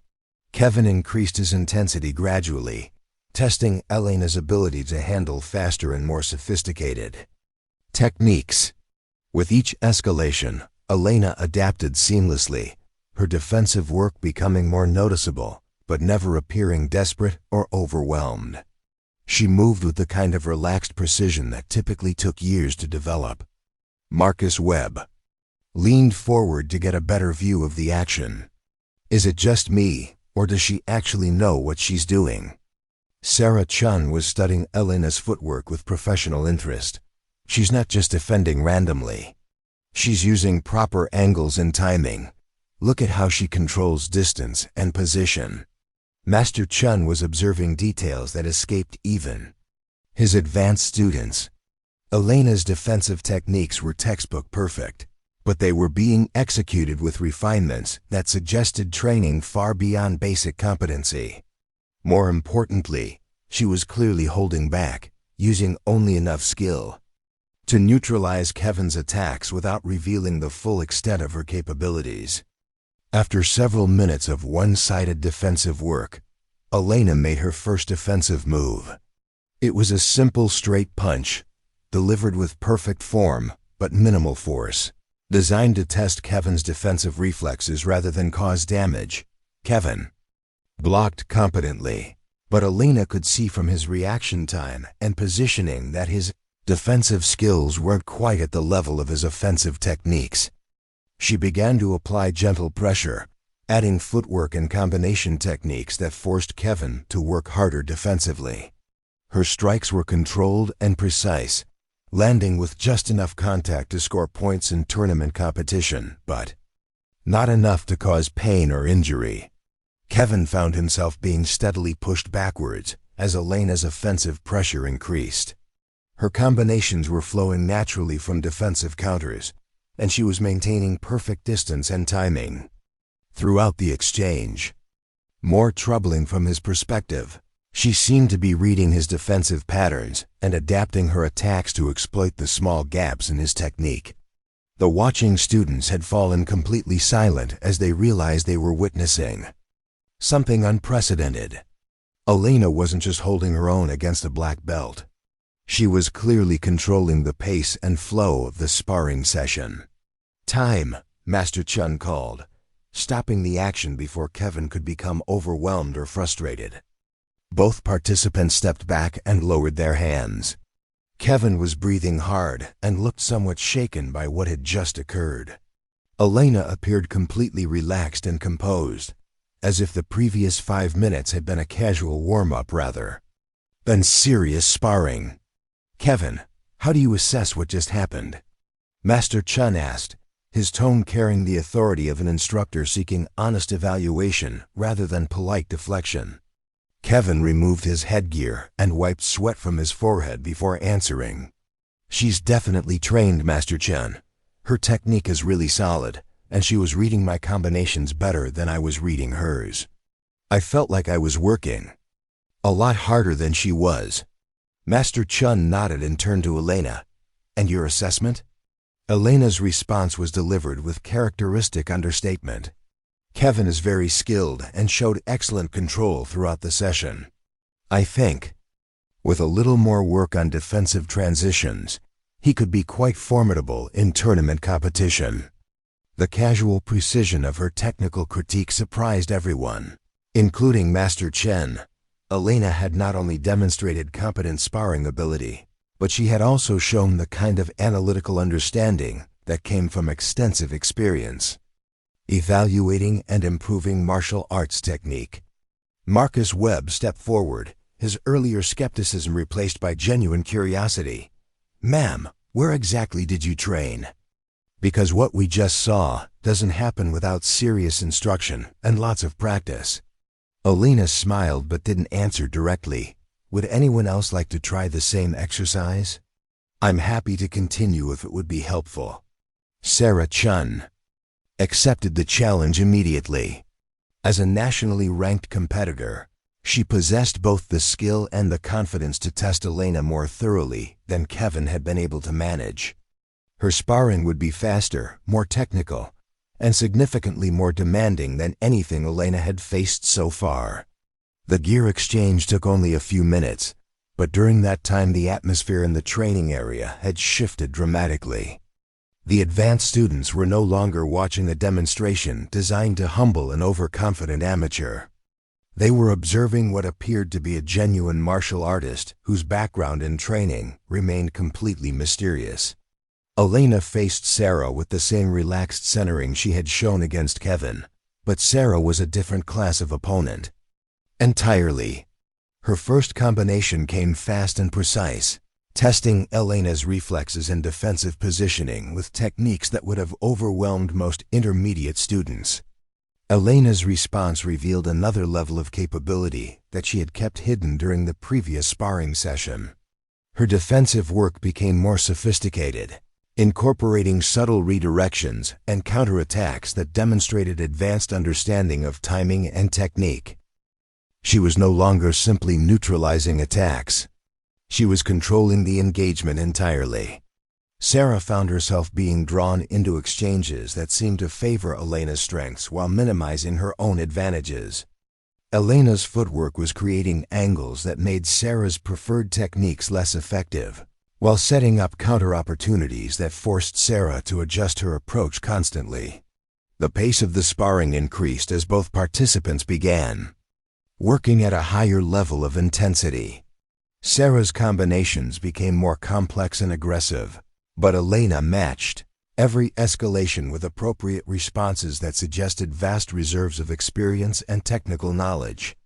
Kevin increased his intensity gradually, testing Elena's ability to handle faster and more sophisticated techniques. With each escalation, Elena adapted seamlessly, her defensive work becoming more noticeable, but never appearing desperate or overwhelmed. She moved with the kind of relaxed precision that typically took years to develop. Marcus Webb leaned forward to get a better view of the action. "Is it just me, or does she actually know what she's doing?" Sarah Chun was studying Elena's footwork with professional interest. "She's not just defending randomly. She's using proper angles and timing. Look at how she controls distance and position." Master Chun was observing details that escaped even his advanced students. Elena's defensive techniques were textbook perfect, but they were being executed with refinements that suggested training far beyond basic competency. More importantly, she was clearly holding back, using only enough skill to neutralize Kevin's attacks without revealing the full extent of her capabilities. After several minutes of one-sided defensive work, Elena made her first offensive move. It was a simple straight punch, delivered with perfect form but minimal force, designed to test Kevin's defensive reflexes rather than cause damage. Kevin blocked competently, but Elena could see from his reaction time and positioning that his defensive skills weren't quite at the level of his offensive techniques. She began to apply gentle pressure, adding footwork and combination techniques that forced Kevin to work harder defensively. Her strikes were controlled and precise, landing with just enough contact to score points in tournament competition, but not enough to cause pain or injury. Kevin found himself being steadily pushed backwards as Elena's offensive pressure increased. Her combinations were flowing naturally from defensive counters, and she was maintaining perfect distance and timing throughout the exchange. More troubling from his perspective, she seemed to be reading his defensive patterns and adapting her attacks to exploit the small gaps in his technique. The watching students had fallen completely silent as they realized they were witnessing something unprecedented. Elena wasn't just holding her own against a black belt. She was clearly controlling the pace and flow of the sparring session. "Time," Master Chun called, stopping the action before Kevin could become overwhelmed or frustrated. Both participants stepped back and lowered their hands. Kevin was breathing hard and looked somewhat shaken by what had just occurred. Elena appeared completely relaxed and composed, as if the previous 5 minutes had been a casual warm-up rather than serious sparring. "Kevin, how do you assess what just happened?" Master Chun asked, his tone carrying the authority of an instructor seeking honest evaluation rather than polite deflection. Kevin removed his headgear and wiped sweat from his forehead before answering. "She's definitely trained, Master Chun. Her technique is really solid, and she was reading my combinations better than I was reading hers. I felt like I was working a lot harder than she was." Master Chun nodded and turned to Elena. "And your assessment?" Elena's response was delivered with characteristic understatement. "Kevin is very skilled and showed excellent control throughout the session. I think, with a little more work on defensive transitions, he could be quite formidable in tournament competition." The casual precision of her technical critique surprised everyone, including Master Chen. Elena had not only demonstrated competent sparring ability, but she had also shown the kind of analytical understanding that came from extensive experience evaluating and improving martial arts technique. Marcus Webb stepped forward, his earlier skepticism replaced by genuine curiosity. "Ma'am, where exactly did you train?" "Because what we just saw doesn't happen without serious instruction and lots of practice." Elena smiled but didn't answer directly. "Would anyone else like to try the same exercise?" "I'm happy to continue if it would be helpful." Sarah Chun accepted the challenge immediately. As a nationally ranked competitor, she possessed both the skill and the confidence to test Elena more thoroughly than Kevin had been able to manage. Her sparring would be faster, more technical, and significantly more demanding than anything Elena had faced so far. The gear exchange took only a few minutes, but during that time the atmosphere in the training area had shifted dramatically. The advanced students were no longer watching a demonstration designed to humble an overconfident amateur. They were observing what appeared to be a genuine martial artist whose background and training remained completely mysterious. Elena faced Sarah with the same relaxed centering she had shown against Kevin, but Sarah was a different class of opponent entirely. Her first combination came fast and precise, testing Elena's reflexes and defensive positioning with techniques that would have overwhelmed most intermediate students. Elena's response revealed another level of capability that she had kept hidden during the previous sparring session. Her defensive work became more sophisticated, incorporating subtle redirections and counterattacks that demonstrated advanced understanding of timing and technique. She was no longer simply neutralizing attacks. She was controlling the engagement entirely. Sarah found herself being drawn into exchanges that seemed to favor Elena's strengths while minimizing her own advantages. Elena's footwork was creating angles that made Sarah's preferred techniques less effective, while setting up counter opportunities that forced Sarah to adjust her approach constantly. The pace of the sparring increased as both participants began working at a higher level of intensity. Sarah's combinations became more complex and aggressive, but Elena matched every escalation with appropriate responses that suggested vast reserves of experience and technical knowledge.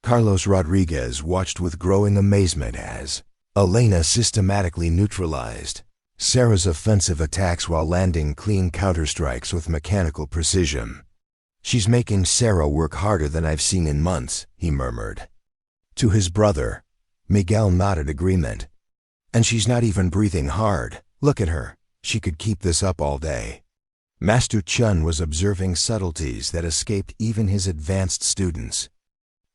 Carlos Rodriguez watched with growing amazement as Elena systematically neutralized Sarah's offensive attacks while landing clean counterstrikes with mechanical precision. "She's making Sarah work harder than I've seen in months," he murmured. To his brother, Miguel nodded agreement. "And she's not even breathing hard. Look at her. She could keep this up all day." Master Chun was observing subtleties that escaped even his advanced students.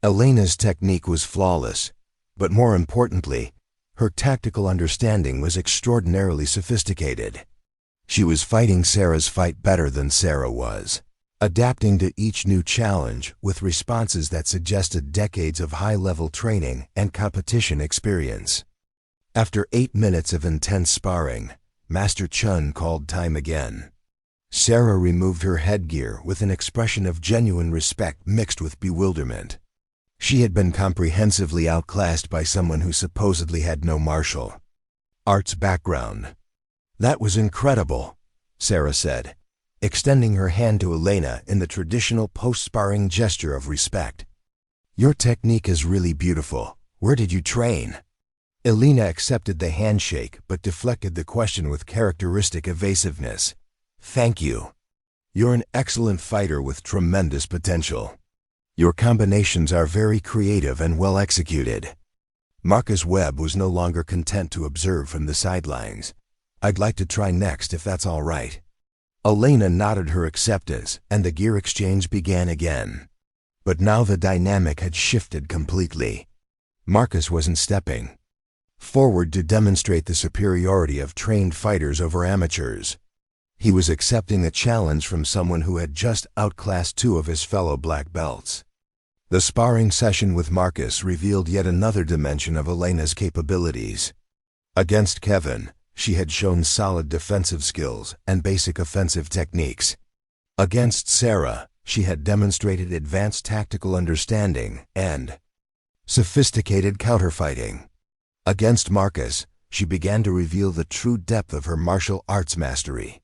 Elena's technique was flawless, but more importantly, her tactical understanding was extraordinarily sophisticated. She was fighting Sarah's fight better than Sarah was, adapting to each new challenge with responses that suggested decades of high-level training and competition experience. After 8 minutes of intense sparring, Master Chun called time again. Sarah removed her headgear with an expression of genuine respect mixed with bewilderment. She had been comprehensively outclassed by someone who supposedly had no martial arts background. "That was incredible," Sarah said, extending her hand to Elena in the traditional post-sparring gesture of respect. "Your technique is really beautiful. Where did you train?" Elena accepted the handshake but deflected the question with characteristic evasiveness. "Thank you. You're an excellent fighter with tremendous potential. Your combinations are very creative and well executed." Marcus Webb was no longer content to observe from the sidelines. "I'd like to try next if that's all right." Elena nodded her acceptance and the gear exchange began again. But now the dynamic had shifted completely. Marcus wasn't stepping forward to demonstrate the superiority of trained fighters over amateurs. He was accepting a challenge from someone who had just outclassed 2 of his fellow black belts. The sparring session with Marcus revealed yet another dimension of Elena's capabilities. Against Kevin, she had shown solid defensive skills and basic offensive techniques. Against Sarah, she had demonstrated advanced tactical understanding and sophisticated counterfighting. Against Marcus, she began to reveal the true depth of her martial arts mastery.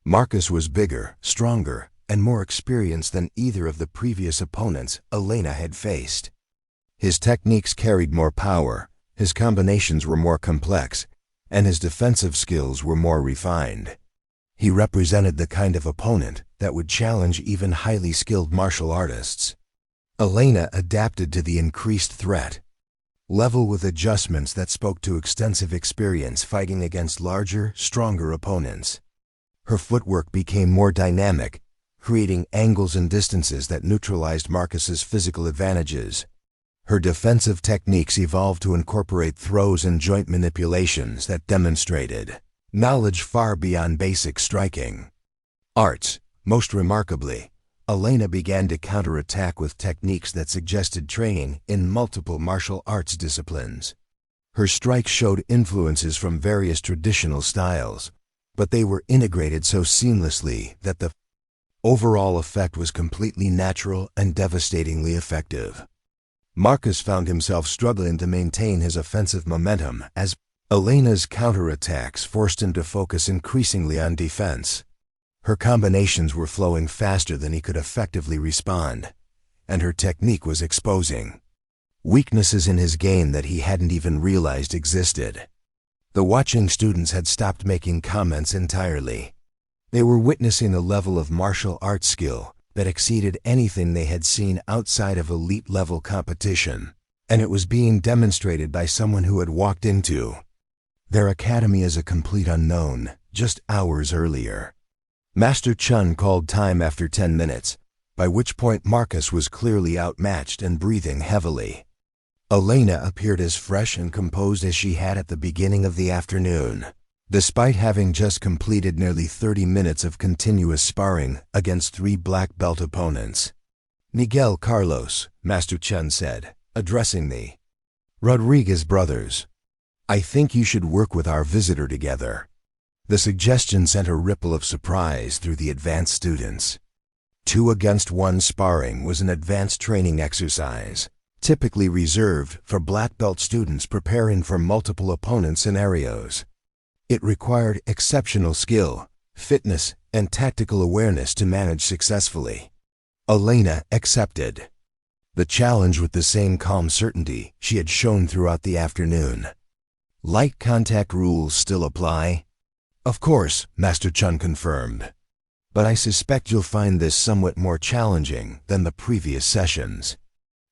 Marcus was bigger, stronger, and more experienced than either of the previous opponents Elena had faced. His techniques carried more power, his combinations were more complex, and his defensive skills were more refined. He represented the kind of opponent that would challenge even highly skilled martial artists. Elena adapted to the increased threat, level with adjustments that spoke to extensive experience fighting against larger, stronger opponents. Her footwork became more dynamic, creating angles and distances that neutralized Marcus's physical advantages. Her defensive techniques evolved to incorporate throws and joint manipulations that demonstrated knowledge far beyond basic striking arts. Most remarkably, Elena began to counterattack with techniques that suggested training in multiple martial arts disciplines. Her strikes showed influences from various traditional styles, but they were integrated so seamlessly that the overall effect was completely natural and devastatingly effective. Marcus found himself struggling to maintain his offensive momentum as Elena's counterattacks forced him to focus increasingly on defense. Her combinations were flowing faster than he could effectively respond, and her technique was exposing weaknesses in his game that he hadn't even realized existed. The watching students had stopped making comments entirely. They were witnessing a level of martial arts skill that exceeded anything they had seen outside of elite-level competition, and it was being demonstrated by someone who had walked into their academy as a complete unknown just hours earlier. Master Chun called time after 10 minutes, by which point Marcus was clearly outmatched and breathing heavily. Elena appeared as fresh and composed as she had at the beginning of the afternoon, despite having just completed nearly 30 minutes of continuous sparring against 3 black belt opponents. "Miguel Carlos," Master Chun said, addressing the Rodriguez brothers, "I think you should work with our visitor together." The suggestion sent a ripple of surprise through the advanced students. 2-against-1 sparring was an advanced training exercise, typically reserved for black belt students preparing for multiple opponent scenarios. It required exceptional skill, fitness, and tactical awareness to manage successfully. Elena accepted the challenge with the same calm certainty she had shown throughout the afternoon. "Light contact rules still apply?" "Of course," Master Chun confirmed. "But I suspect you'll find this somewhat more challenging than the previous sessions."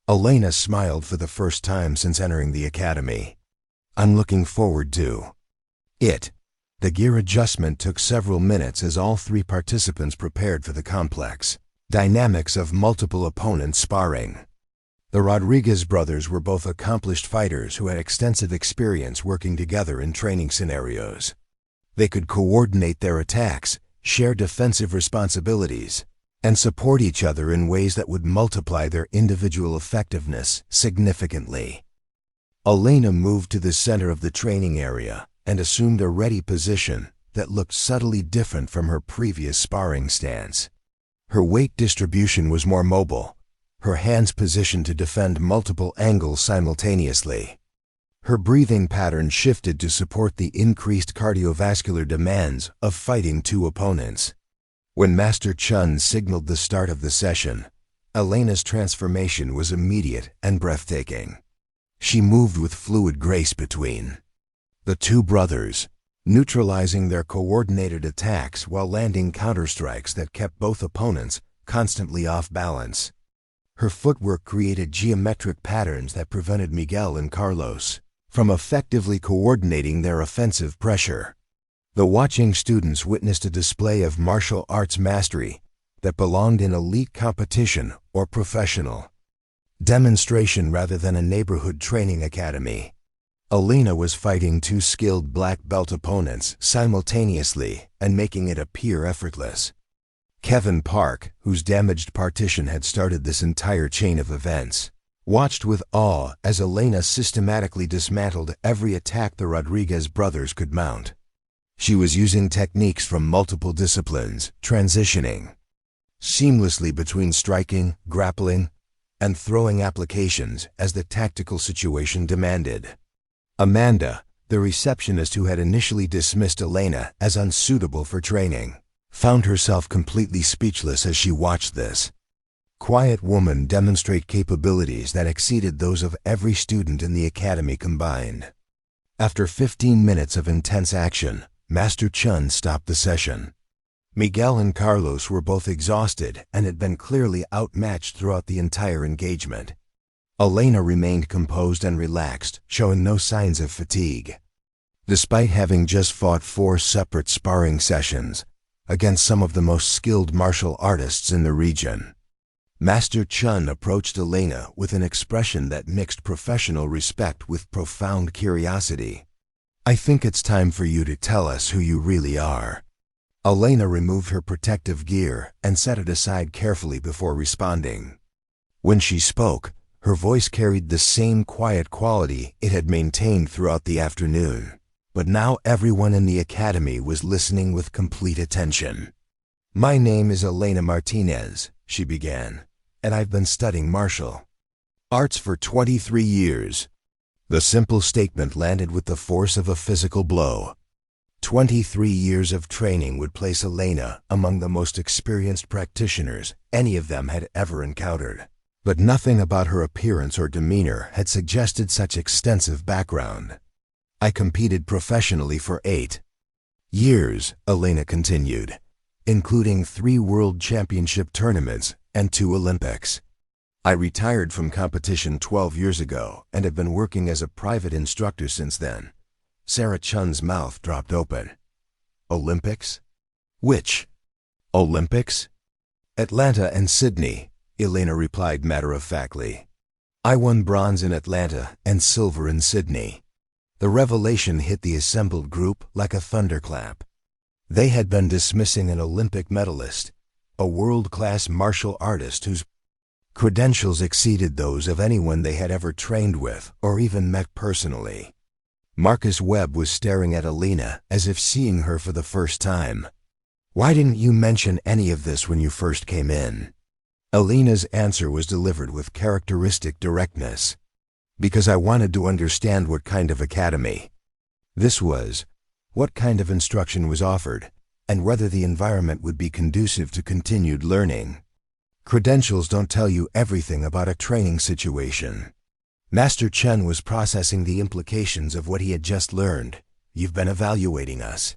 Elena smiled for the first time since entering the academy. "I'm looking forward to it." The gear adjustment took several minutes as all 3 participants prepared for the complex dynamics of multiple opponents sparring. The Rodriguez brothers were both accomplished fighters who had extensive experience working together in training scenarios. They could coordinate their attacks, share defensive responsibilities, and support each other in ways that would multiply their individual effectiveness significantly. Elena moved to the center of the training area and assumed a ready position that looked subtly different from her previous sparring stance. Her weight distribution was more mobile, her hands positioned to defend multiple angles simultaneously. Her breathing pattern shifted to support the increased cardiovascular demands of fighting 2 opponents. When Master Chun signaled the start of the session, Elena's transformation was immediate and breathtaking. She moved with fluid grace between the 2 brothers, neutralizing their coordinated attacks while landing counterstrikes that kept both opponents constantly off balance. Her footwork created geometric patterns that prevented Miguel and Carlos from effectively coordinating their offensive pressure. The watching students witnessed a display of martial arts mastery that belonged in elite competition or professional demonstration rather than a neighborhood training academy. Elena was fighting 2 skilled black belt opponents simultaneously and making it appear effortless. Kevin Park, whose damaged partition had started this entire chain of events, watched with awe as Elena systematically dismantled every attack the Rodriguez brothers could mount. She was using techniques from multiple disciplines, transitioning seamlessly between striking, grappling, and throwing applications as the tactical situation demanded. Amanda, the receptionist who had initially dismissed Elena as unsuitable for training, found herself completely speechless as she watched this quiet woman demonstrate capabilities that exceeded those of every student in the academy combined. After 15 minutes of intense action, Master Chun stopped the session. Miguel and Carlos were both exhausted and had been clearly outmatched throughout the entire engagement. Elena remained composed and relaxed, showing no signs of fatigue. Despite having just fought 4 separate sparring sessions against some of the most skilled martial artists in the region, Master Chun approached Elena with an expression that mixed professional respect with profound curiosity. "I think it's time for you to tell us who you really are." Elena removed her protective gear and set it aside carefully before responding. When she spoke, her voice carried the same quiet quality it had maintained throughout the afternoon, but now everyone in the academy was listening with complete attention. "My name is Elena Martinez," she began, "and I've been studying martial arts for 23 years. The simple statement landed with the force of a physical blow. 23 years of training would place Elena among the most experienced practitioners any of them had ever encountered. But nothing about her appearance or demeanor had suggested such extensive background. "I competed professionally for 8 years," Elena continued, including 3 World Championship tournaments and 2 Olympics. I retired from competition 12 years ago and have been working as a private instructor since then. Sarah Chun's mouth dropped open. Olympics? Which Olympics? Atlanta and Sydney, Elena replied matter-of-factly. I won bronze in Atlanta and silver in Sydney. The revelation hit the assembled group like a thunderclap. They had been dismissing an Olympic medalist, a world-class martial artist whose credentials exceeded those of anyone they had ever trained with or even met personally. Marcus Webb was staring at Elena as if seeing her for the first time. Why didn't you mention any of this when you first came in? Elena's answer was delivered with characteristic directness. Because I wanted to understand what kind of academy this was, what kind of instruction was offered, and whether the environment would be conducive to continued learning. Credentials don't tell you everything about a training situation. Master Chen was processing the implications of what he had just learned. You've been evaluating us.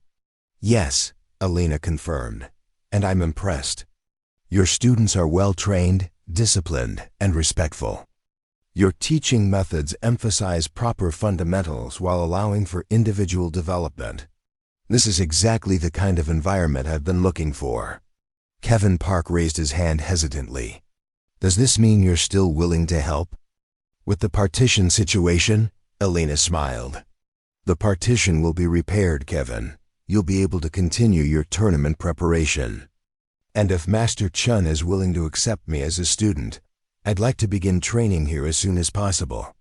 Yes, Elena confirmed, and I'm impressed. Your students are well-trained, disciplined, and respectful. Your teaching methods emphasize proper fundamentals while allowing for individual development. This is exactly the kind of environment I've been looking for. Kevin Park raised his hand hesitantly. Does this mean you're still willing to help? With the partition situation, Elena smiled. The partition will be repaired, Kevin. You'll be able to continue your tournament preparation. And if Master Chun is willing to accept me as a student, I'd like to begin training here as soon as possible.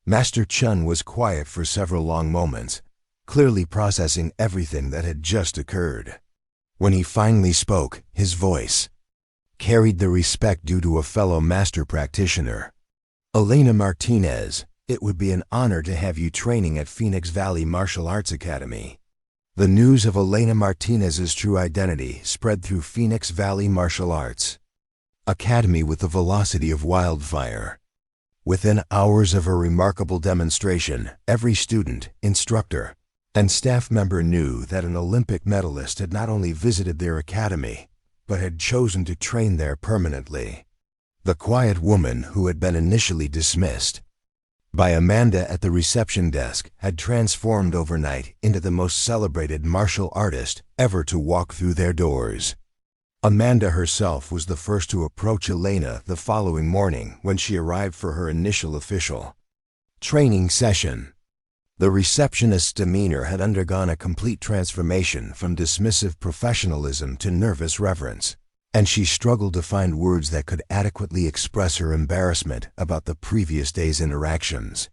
Master Chun was quiet for several long moments, clearly processing everything that had just occurred. When he finally spoke, his voice carried the respect due to a fellow master practitioner. Elena Martinez, it would be an honor to have you training at Phoenix Valley Martial Arts Academy. The news of Elena Martinez's true identity spread through Phoenix Valley Martial Arts Academy with the velocity of wildfire. Within hours of her remarkable demonstration, every student, instructor, and staff member knew that an Olympic medalist had not only visited their academy, but had chosen to train there permanently. The quiet woman who had been initially dismissed by Amanda at the reception desk had transformed overnight into the most celebrated martial artist ever to walk through their doors. Amanda herself was the first to approach Elena the following morning when she arrived for her initial official training session. The receptionist's demeanor had undergone a complete transformation from dismissive professionalism to nervous reverence, and she struggled to find words that could adequately express her embarrassment about the previous day's interactions.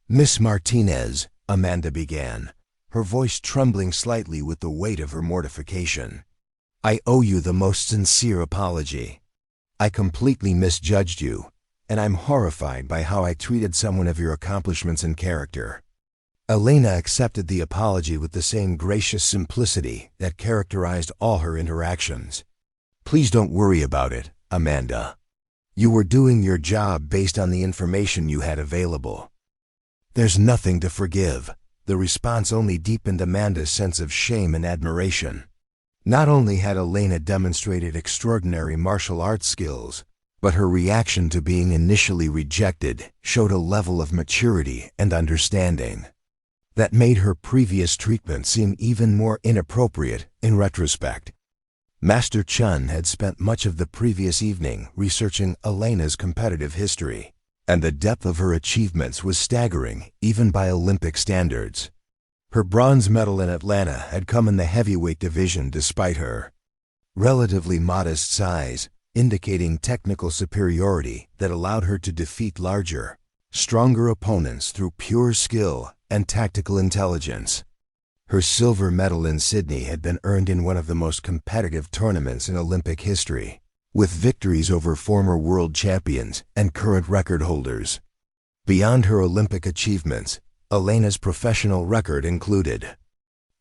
Miss Martinez, Amanda began, her voice trembling slightly with the weight of her mortification. I owe you the most sincere apology. I completely misjudged you, and I'm horrified by how I treated someone of your accomplishments and character. Elena accepted the apology with the same gracious simplicity that characterized all her interactions. Please don't worry about it, Amanda. You were doing your job based on the information you had available. There's nothing to forgive. The response only deepened Amanda's sense of shame and admiration. Not only had Elena demonstrated extraordinary martial arts skills, but her reaction to being initially rejected showed a level of maturity and understanding that made her previous treatment seem even more inappropriate in retrospect. Master Chun had spent much of the previous evening researching Elena's competitive history, and the depth of her achievements was staggering even by Olympic standards. Her bronze medal in Atlanta had come in the heavyweight division despite her relatively modest size, indicating technical superiority that allowed her to defeat larger, stronger opponents through pure skill and tactical intelligence. Her silver medal in Sydney had been earned in one of the most competitive tournaments in Olympic history, with victories over former world champions and current record holders. Beyond her Olympic achievements, Elena's professional record included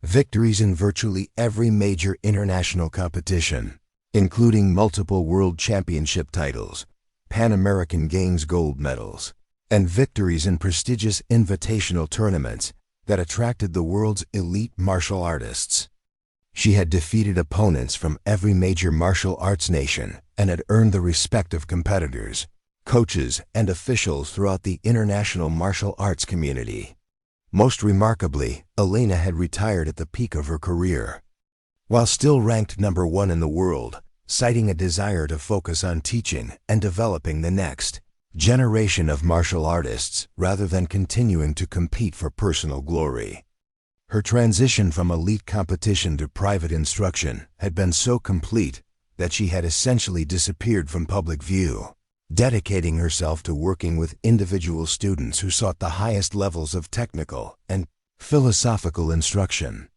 victories in virtually every major international competition, including multiple World Championship titles, Pan American Games gold medals, and victories in prestigious invitational tournaments that attracted the world's elite martial artists. She had defeated opponents from every major martial arts nation and had earned the respect of competitors, coaches, and officials throughout the international martial arts community. Most remarkably, Elena had retired at the peak of her career, while still ranked #1 in the world, citing a desire to focus on teaching and developing the next generation of martial artists rather than continuing to compete for personal glory. Her transition from elite competition to private instruction had been so complete that she had essentially disappeared from public view, dedicating herself to working with individual students who sought the highest levels of technical and philosophical instruction.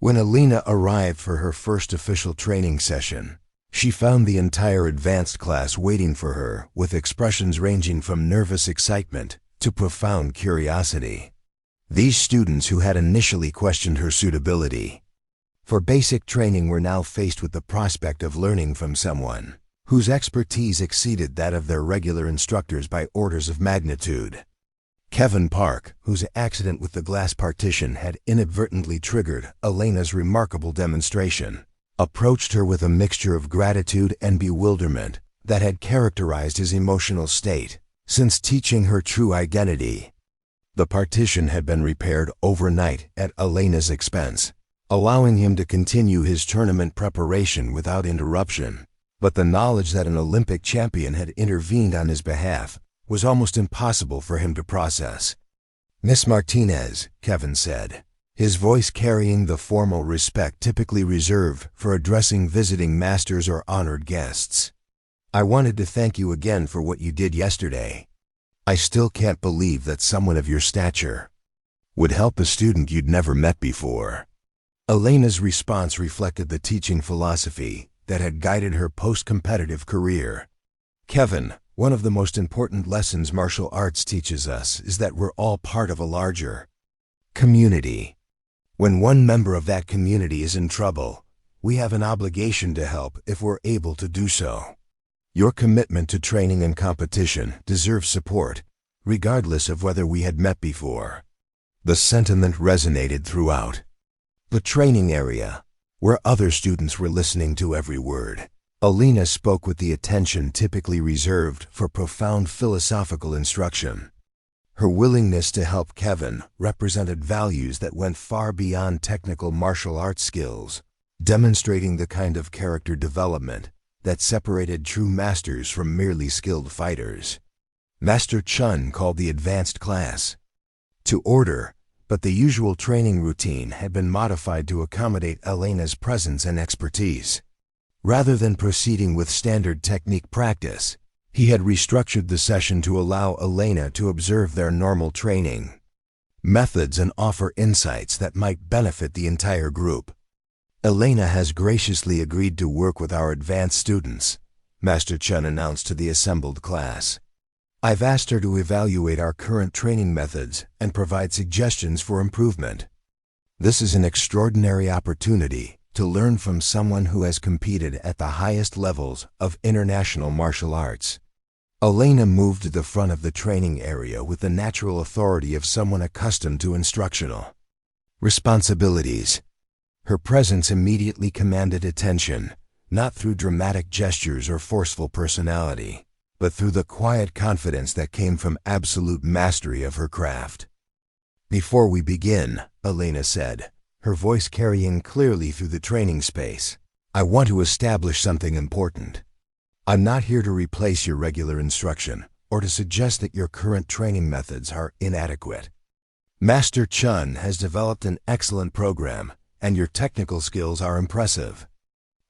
When Elena arrived for her first official training session, she found the entire advanced class waiting for her with expressions ranging from nervous excitement to profound curiosity. These students who had initially questioned her suitability for basic training were now faced with the prospect of learning from someone whose expertise exceeded that of their regular instructors by orders of magnitude. Kevin Park, whose accident with the glass partition had inadvertently triggered Elena's remarkable demonstration, approached her with a mixture of gratitude and bewilderment that had characterized his emotional state since teaching her true identity. The partition had been repaired overnight at Elena's expense, allowing him to continue his tournament preparation without interruption. But the knowledge that an Olympic champion had intervened on his behalf was almost impossible for him to process. "Miss Martinez," Kevin said, his voice carrying the formal respect typically reserved for addressing visiting masters or honored guests. "I wanted to thank you again for what you did yesterday. I still can't believe that someone of your stature would help a student you'd never met before." Elena's response reflected the teaching philosophy that had guided her post-competitive career. "Kevin, one of the most important lessons martial arts teaches us is that we're all part of a larger community. When one member of that community is in trouble, we have an obligation to help if we're able to do so. Your commitment to training and competition deserves support, regardless of whether we had met before." The sentiment resonated throughout the training area, where other students were listening to every word. Elena spoke with the attention typically reserved for profound philosophical instruction. Her willingness to help Kevin represented values that went far beyond technical martial arts skills, demonstrating the kind of character development that separated true masters from merely skilled fighters. Master Chun called the advanced class to order, but the usual training routine had been modified to accommodate Elena's presence and expertise. Rather than proceeding with standard technique practice, he had restructured the session to allow Elena to observe their normal training methods and offer insights that might benefit the entire group. "Elena has graciously agreed to work with our advanced students," Master Chun announced to the assembled class. "I've asked her to evaluate our current training methods and provide suggestions for improvement. This is an extraordinary opportunity to learn from someone who has competed at the highest levels of international martial arts." Elena moved to the front of the training area with the natural authority of someone accustomed to instructional responsibilities. Her presence immediately commanded attention, not through dramatic gestures or forceful personality, but through the quiet confidence that came from absolute mastery of her craft. "Before we begin," Elena said, her voice carrying clearly through the training space, "I want to establish something important. I'm not here to replace your regular instruction or to suggest that your current training methods are inadequate. Master Chun has developed an excellent program, and your technical skills are impressive.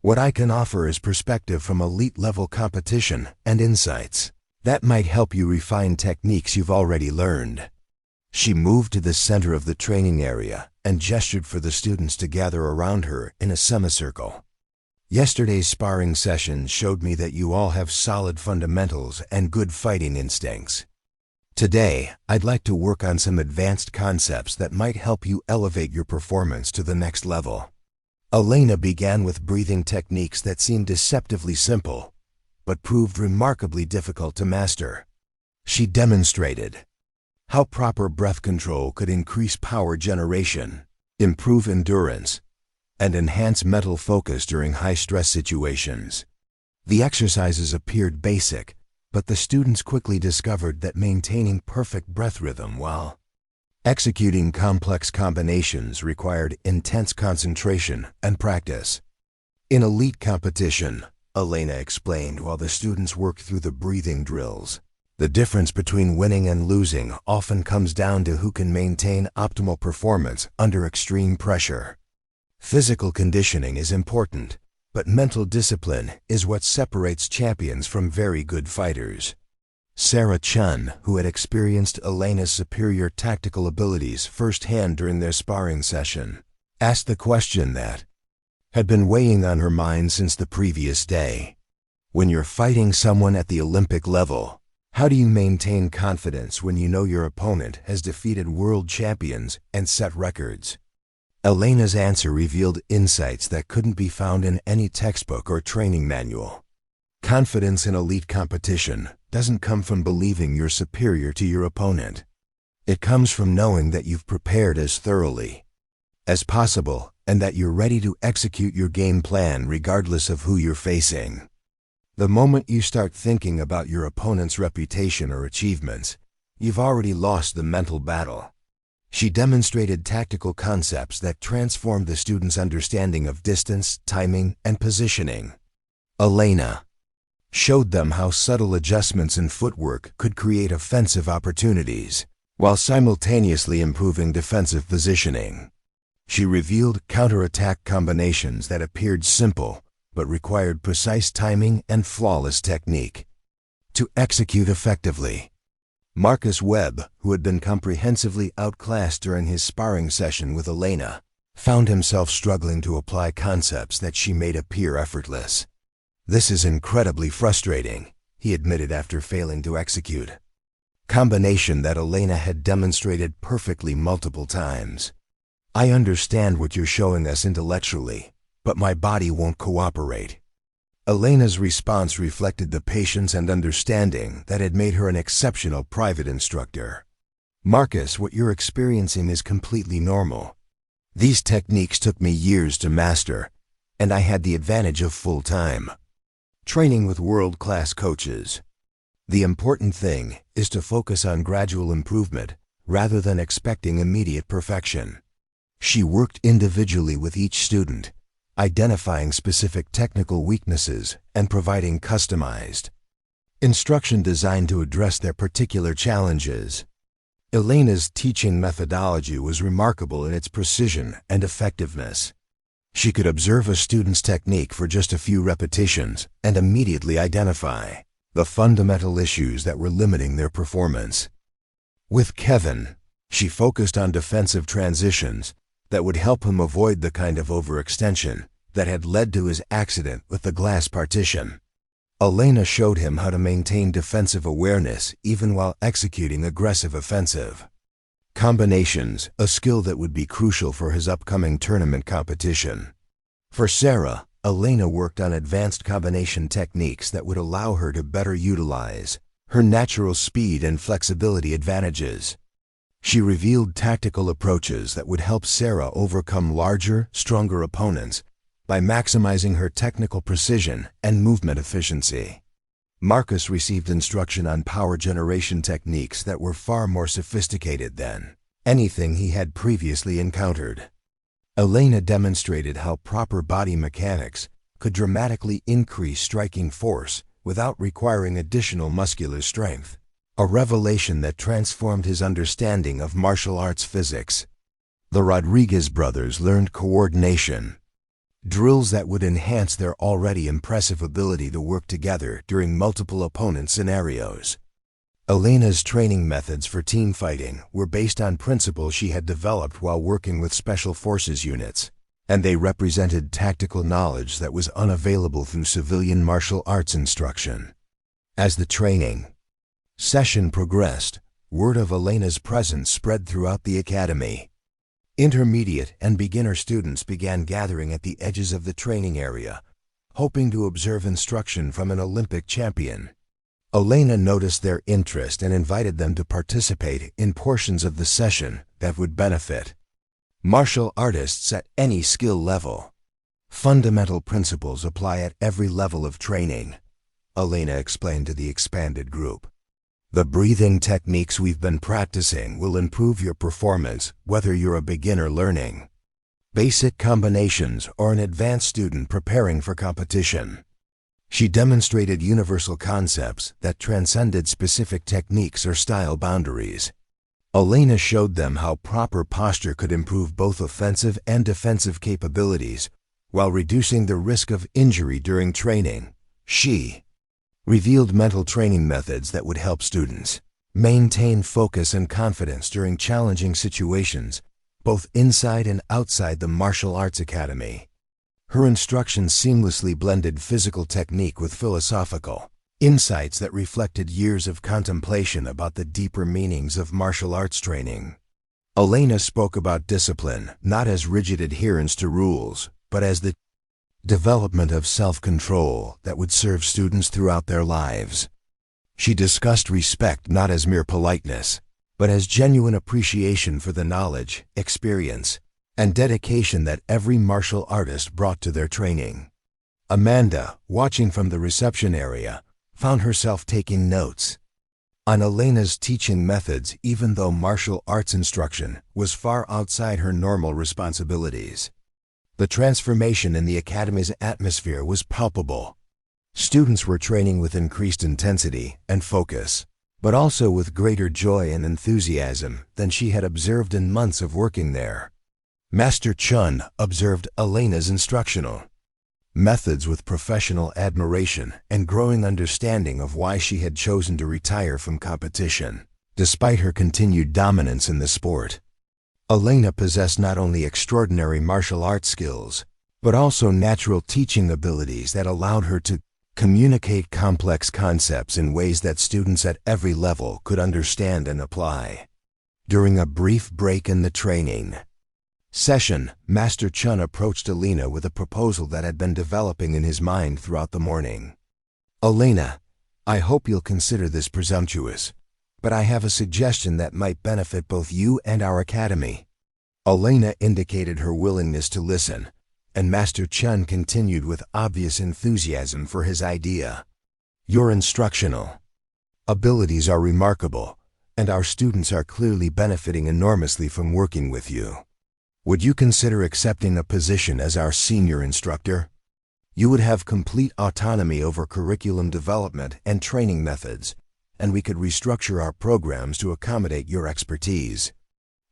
What I can offer is perspective from elite-level competition and insights that might help you refine techniques you've already learned." She moved to the center of the training area and gestured for the students to gather around her in a semicircle. "Yesterday's sparring session showed me that you all have solid fundamentals and good fighting instincts. Today, I'd like to work on some advanced concepts that might help you elevate your performance to the next level." Elena began with breathing techniques that seemed deceptively simple, but proved remarkably difficult to master. She demonstrated how proper breath control could increase power generation, improve endurance, and enhance mental focus during high-stress situations. The exercises appeared basic, but the students quickly discovered that maintaining perfect breath rhythm while executing complex combinations required intense concentration and practice. In elite competition, Elena explained while the students worked through the breathing drills, the difference between winning and losing often comes down to who can maintain optimal performance under extreme pressure. Physical conditioning is important, but mental discipline is what separates champions from very good fighters. Sarah Chun, who had experienced Elena's superior tactical abilities firsthand during their sparring session, asked the question that had been weighing on her mind since the previous day. When you're fighting someone at the Olympic level, how do you maintain confidence when you know your opponent has defeated world champions and set records? Elena's answer revealed insights that couldn't be found in any textbook or training manual. Confidence in elite competition doesn't come from believing you're superior to your opponent. It comes from knowing that you've prepared as thoroughly as possible and that you're ready to execute your game plan regardless of who you're facing. The moment you start thinking about your opponent's reputation or achievements, you've already lost the mental battle. She demonstrated tactical concepts that transformed the students' understanding of distance, timing, and positioning. Elena showed them how subtle adjustments in footwork could create offensive opportunities, while simultaneously improving defensive positioning. She revealed counterattack combinations that appeared simple, but required precise timing and flawless technique to execute effectively. Marcus Webb, who had been comprehensively outclassed during his sparring session with Elena, found himself struggling to apply concepts that she made appear effortless. "This is incredibly frustrating," he admitted after failing to execute combination that Elena had demonstrated perfectly multiple times. "I understand what you're showing us intellectually, but my body won't cooperate." Elena's response reflected the patience and understanding that had made her an exceptional private instructor. "Marcus, what you're experiencing is completely normal. These techniques took me years to master, and I had the advantage of full-time training with world-class coaches. The important thing is to focus on gradual improvement rather than expecting immediate perfection." She worked individually with each student, identifying specific technical weaknesses and providing customized instruction designed to address their particular challenges. Elena's teaching methodology was remarkable in its precision and effectiveness. She could observe a student's technique for just a few repetitions and immediately identify the fundamental issues that were limiting their performance. With Kevin, she focused on defensive transitions that would help him avoid the kind of overextension that had led to his accident with the glass partition. Elena showed him how to maintain defensive awareness even while executing aggressive offensive combinations, a skill that would be crucial for his upcoming tournament competition. For Sarah, Elena worked on advanced combination techniques that would allow her to better utilize her natural speed and flexibility advantages. She revealed tactical approaches that would help Sarah overcome larger, stronger opponents by maximizing her technical precision and movement efficiency. Marcus received instruction on power generation techniques that were far more sophisticated than anything he had previously encountered. Elena demonstrated how proper body mechanics could dramatically increase striking force without requiring additional muscular strength, a revelation that transformed his understanding of martial arts physics. The Rodriguez brothers learned coordination, drills that would enhance their already impressive ability to work together during multiple opponent scenarios. Elena's training methods for team fighting were based on principles she had developed while working with special forces units, and they represented tactical knowledge that was unavailable through civilian martial arts instruction. As the training session progressed, word of Elena's presence spread throughout the academy. Intermediate and beginner students began gathering at the edges of the training area, hoping to observe instruction from an Olympic champion. Elena noticed their interest and invited them to participate in portions of the session that would benefit Martial artists at any skill level. Fundamental principles apply at every level of training, Elena explained to the expanded group. The breathing techniques we've been practicing will improve your performance whether you're a beginner learning basic combinations or an advanced student preparing for competition. She demonstrated universal concepts that transcended specific techniques or style boundaries. Elena showed them how proper posture could improve both offensive and defensive capabilities while reducing the risk of injury during training. She revealed mental training methods that would help students maintain focus and confidence during challenging situations, both inside and outside the martial arts academy. Her instruction seamlessly blended physical technique with philosophical insights that reflected years of contemplation about the deeper meanings of martial arts training. Elena spoke about discipline not as rigid adherence to rules, but as the development of self-control that would serve students throughout their lives. She discussed respect not as mere politeness, but as genuine appreciation for the knowledge, experience, and dedication that every martial artist brought to their training. Amanda, watching from the reception area, found herself taking notes on Elena's teaching methods even though martial arts instruction was far outside her normal responsibilities. The transformation in the academy's atmosphere was palpable. Students were training with increased intensity and focus, but also with greater joy and enthusiasm than she had observed in months of working there. Master Chun observed Elena's instructional methods with professional admiration and growing understanding of why she had chosen to retire from competition, despite her continued dominance in the sport. Elena possessed not only extraordinary martial arts skills, but also natural teaching abilities that allowed her to communicate complex concepts in ways that students at every level could understand and apply. During a brief break in the training session, Master Chun approached Elena with a proposal that had been developing in his mind throughout the morning. "Elena, I hope you'll consider this presumptuous, but I have a suggestion that might benefit both you and our academy." Elena indicated her willingness to listen, and Master Chun continued with obvious enthusiasm for his idea. "Your instructional abilities are remarkable, and our students are clearly benefiting enormously from working with you. Would you consider accepting a position as our senior instructor? You would have complete autonomy over curriculum development and training methods, and we could restructure our programs to accommodate your expertise."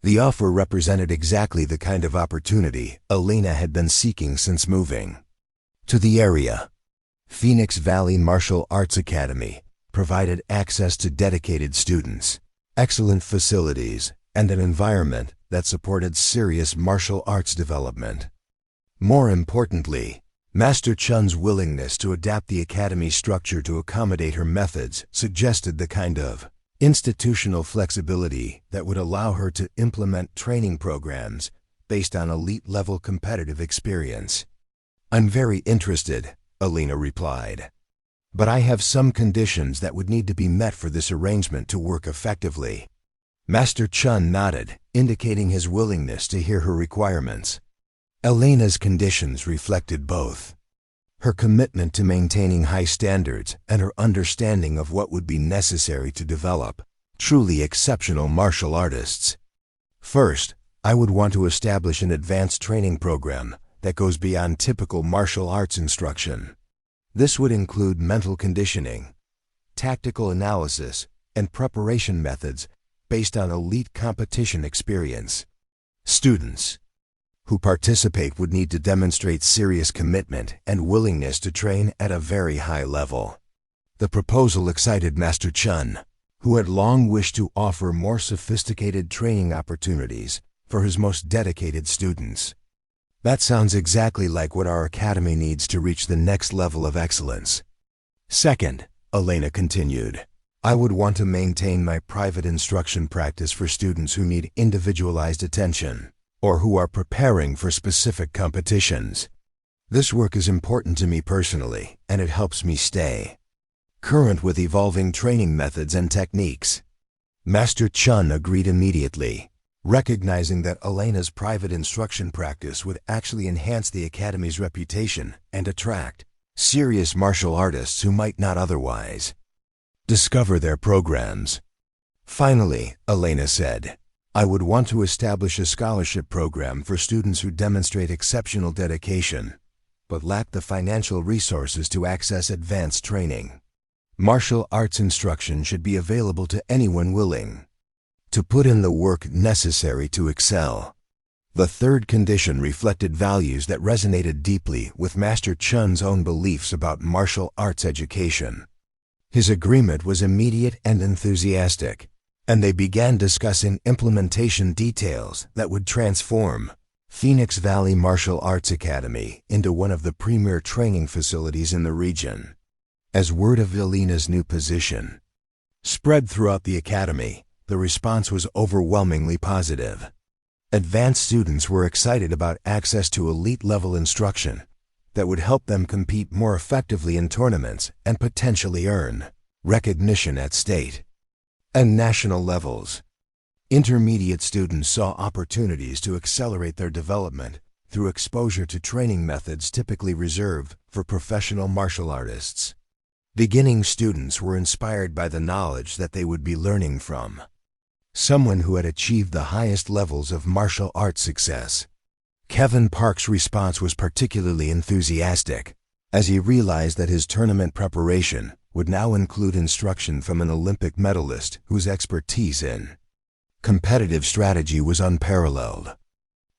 The offer represented exactly the kind of opportunity Elena had been seeking since moving to the area. Phoenix Valley Martial Arts Academy provided access to dedicated students, excellent facilities, and an environment that supported serious martial arts development. More importantly, Master Chun's willingness to adapt the academy structure to accommodate her methods suggested the kind of institutional flexibility that would allow her to implement training programs based on elite-level competitive experience. "I'm very interested," Elena replied, "but I have some conditions that would need to be met for this arrangement to work effectively." Master Chun nodded, indicating his willingness to hear her requirements. Elena's conditions reflected both her commitment to maintaining high standards and her understanding of what would be necessary to develop truly exceptional martial artists. "First, I would want to establish an advanced training program that goes beyond typical martial arts instruction. This would include mental conditioning, tactical analysis, and preparation methods based on elite competition experience. Students who participate would need to demonstrate serious commitment and willingness to train at a very high level." The proposal excited Master Chun, who had long wished to offer more sophisticated training opportunities for his most dedicated students. "That sounds exactly like what our academy needs to reach the next level of excellence." "Second," Elena continued, "I would want to maintain my private instruction practice for students who need individualized attention or who are preparing for specific competitions. This work is important to me personally, and it helps me stay current with evolving training methods and techniques." Master Chun agreed immediately, Recognizing that Elena's private instruction practice would actually enhance the Academy's reputation and attract serious martial artists who might not otherwise discover their programs. Finally, Elena said, "I would want to establish a scholarship program for students who demonstrate exceptional dedication, but lack the financial resources to access advanced training. Martial arts instruction should be available to anyone willing to put in the work necessary to excel." The third condition reflected values that resonated deeply with Master Chun's own beliefs about martial arts education. His agreement was immediate and enthusiastic, and they began discussing implementation details that would transform Phoenix Valley Martial Arts Academy into one of the premier training facilities in the region. As word of Elena's new position spread throughout the academy, the response was overwhelmingly positive. Advanced students were excited about access to elite-level instruction that would help them compete more effectively in tournaments and potentially earn recognition at state and national levels. Intermediate students saw opportunities to accelerate their development through exposure to training methods typically reserved for professional martial artists. Beginning students were inspired by the knowledge that they would be learning from someone who had achieved the highest levels of martial arts success. Kevin Park's response was particularly enthusiastic, as he realized that his tournament preparation would now include instruction from an Olympic medalist whose expertise in competitive strategy was unparalleled.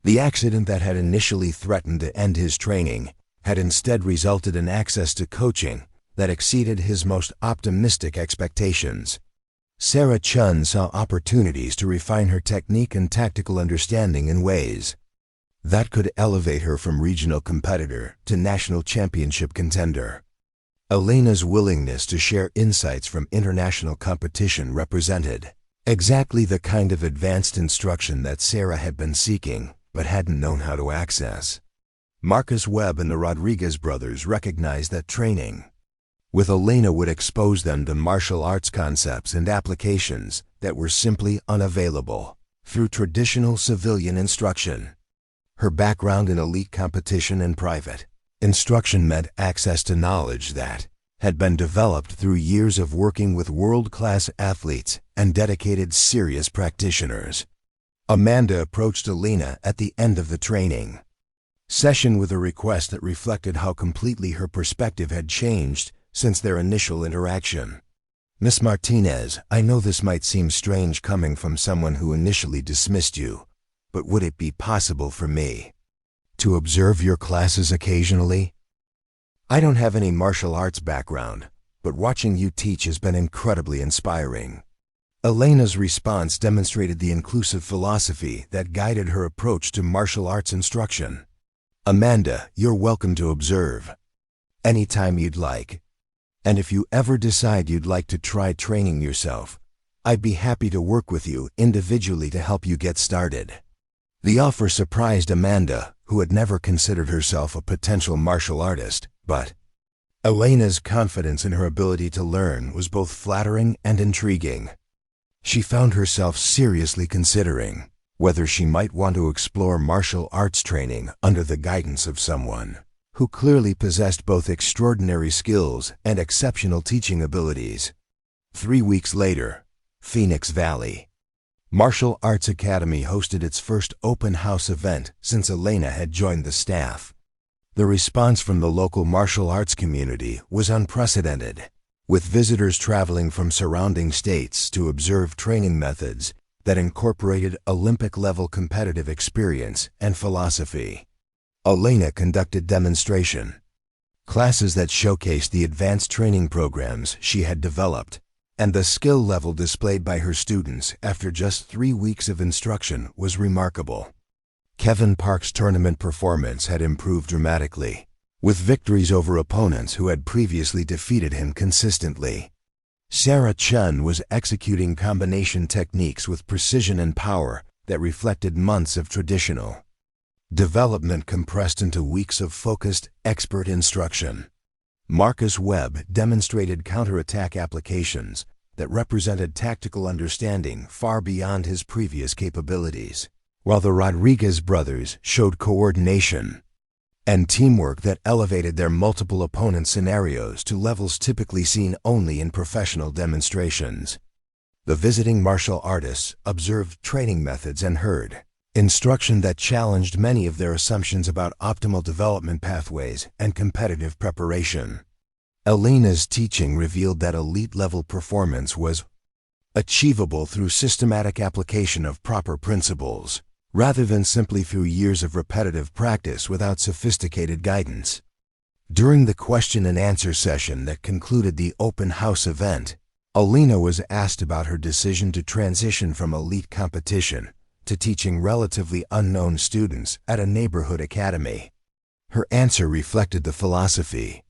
The accident that had initially threatened to end his training had instead resulted in access to coaching that exceeded his most optimistic expectations. Sarah Chun saw opportunities to refine her technique and tactical understanding in ways that could elevate her from regional competitor to national championship contender. Elena's willingness to share insights from international competition represented exactly the kind of advanced instruction that Sarah had been seeking but hadn't known how to access. Marcus Webb and the Rodriguez brothers recognized that training with Elena would expose them to martial arts concepts and applications that were simply unavailable through traditional civilian instruction. Her background in elite competition and private instruction meant access to knowledge that had been developed through years of working with world-class athletes and dedicated serious practitioners. Amanda approached Elena at the end of the training session with a request that reflected how completely her perspective had changed since their initial interaction. "Miss Martinez, I know this might seem strange coming from someone who initially dismissed you, but would it be possible for me to observe your classes occasionally? I don't have any martial arts background, but watching you teach has been incredibly inspiring." Elena's response demonstrated the inclusive philosophy that guided her approach to martial arts instruction. "Amanda, you're welcome to observe anytime you'd like. And if you ever decide you'd like to try training yourself, I'd be happy to work with you individually to help you get started." The offer surprised Amanda, who had never considered herself a potential martial artist, but Elena's confidence in her ability to learn was both flattering and intriguing. She found herself seriously considering whether she might want to explore martial arts training under the guidance of someone who clearly possessed both extraordinary skills and exceptional teaching abilities. 3 weeks later, Phoenix Valley Martial Arts Academy hosted its first open house event since Elena had joined the staff. The response from the local martial arts community was unprecedented, with visitors traveling from surrounding states to observe training methods that incorporated Olympic-level competitive experience and philosophy. Elena conducted demonstration classes that showcased the advanced training programs she had developed, and the skill level displayed by her students after just 3 weeks of instruction was remarkable. Kevin Park's tournament performance had improved dramatically, with victories over opponents who had previously defeated him consistently. Sarah Chun was executing combination techniques with precision and power that reflected months of traditional development compressed into weeks of focused, expert instruction. Marcus Webb demonstrated counterattack applications that represented tactical understanding far beyond his previous capabilities, while the Rodriguez brothers showed coordination and teamwork that elevated their multiple opponent scenarios to levels typically seen only in professional demonstrations. The visiting martial artists observed training methods and heard instruction that challenged many of their assumptions about optimal development pathways and competitive preparation. Elena's teaching revealed that elite-level performance was achievable through systematic application of proper principles, rather than simply through years of repetitive practice without sophisticated guidance. During the question-and-answer session that concluded the open house event, Elena was asked about her decision to transition from elite competition to teaching relatively unknown students at a neighborhood academy. Her answer reflected the philosophy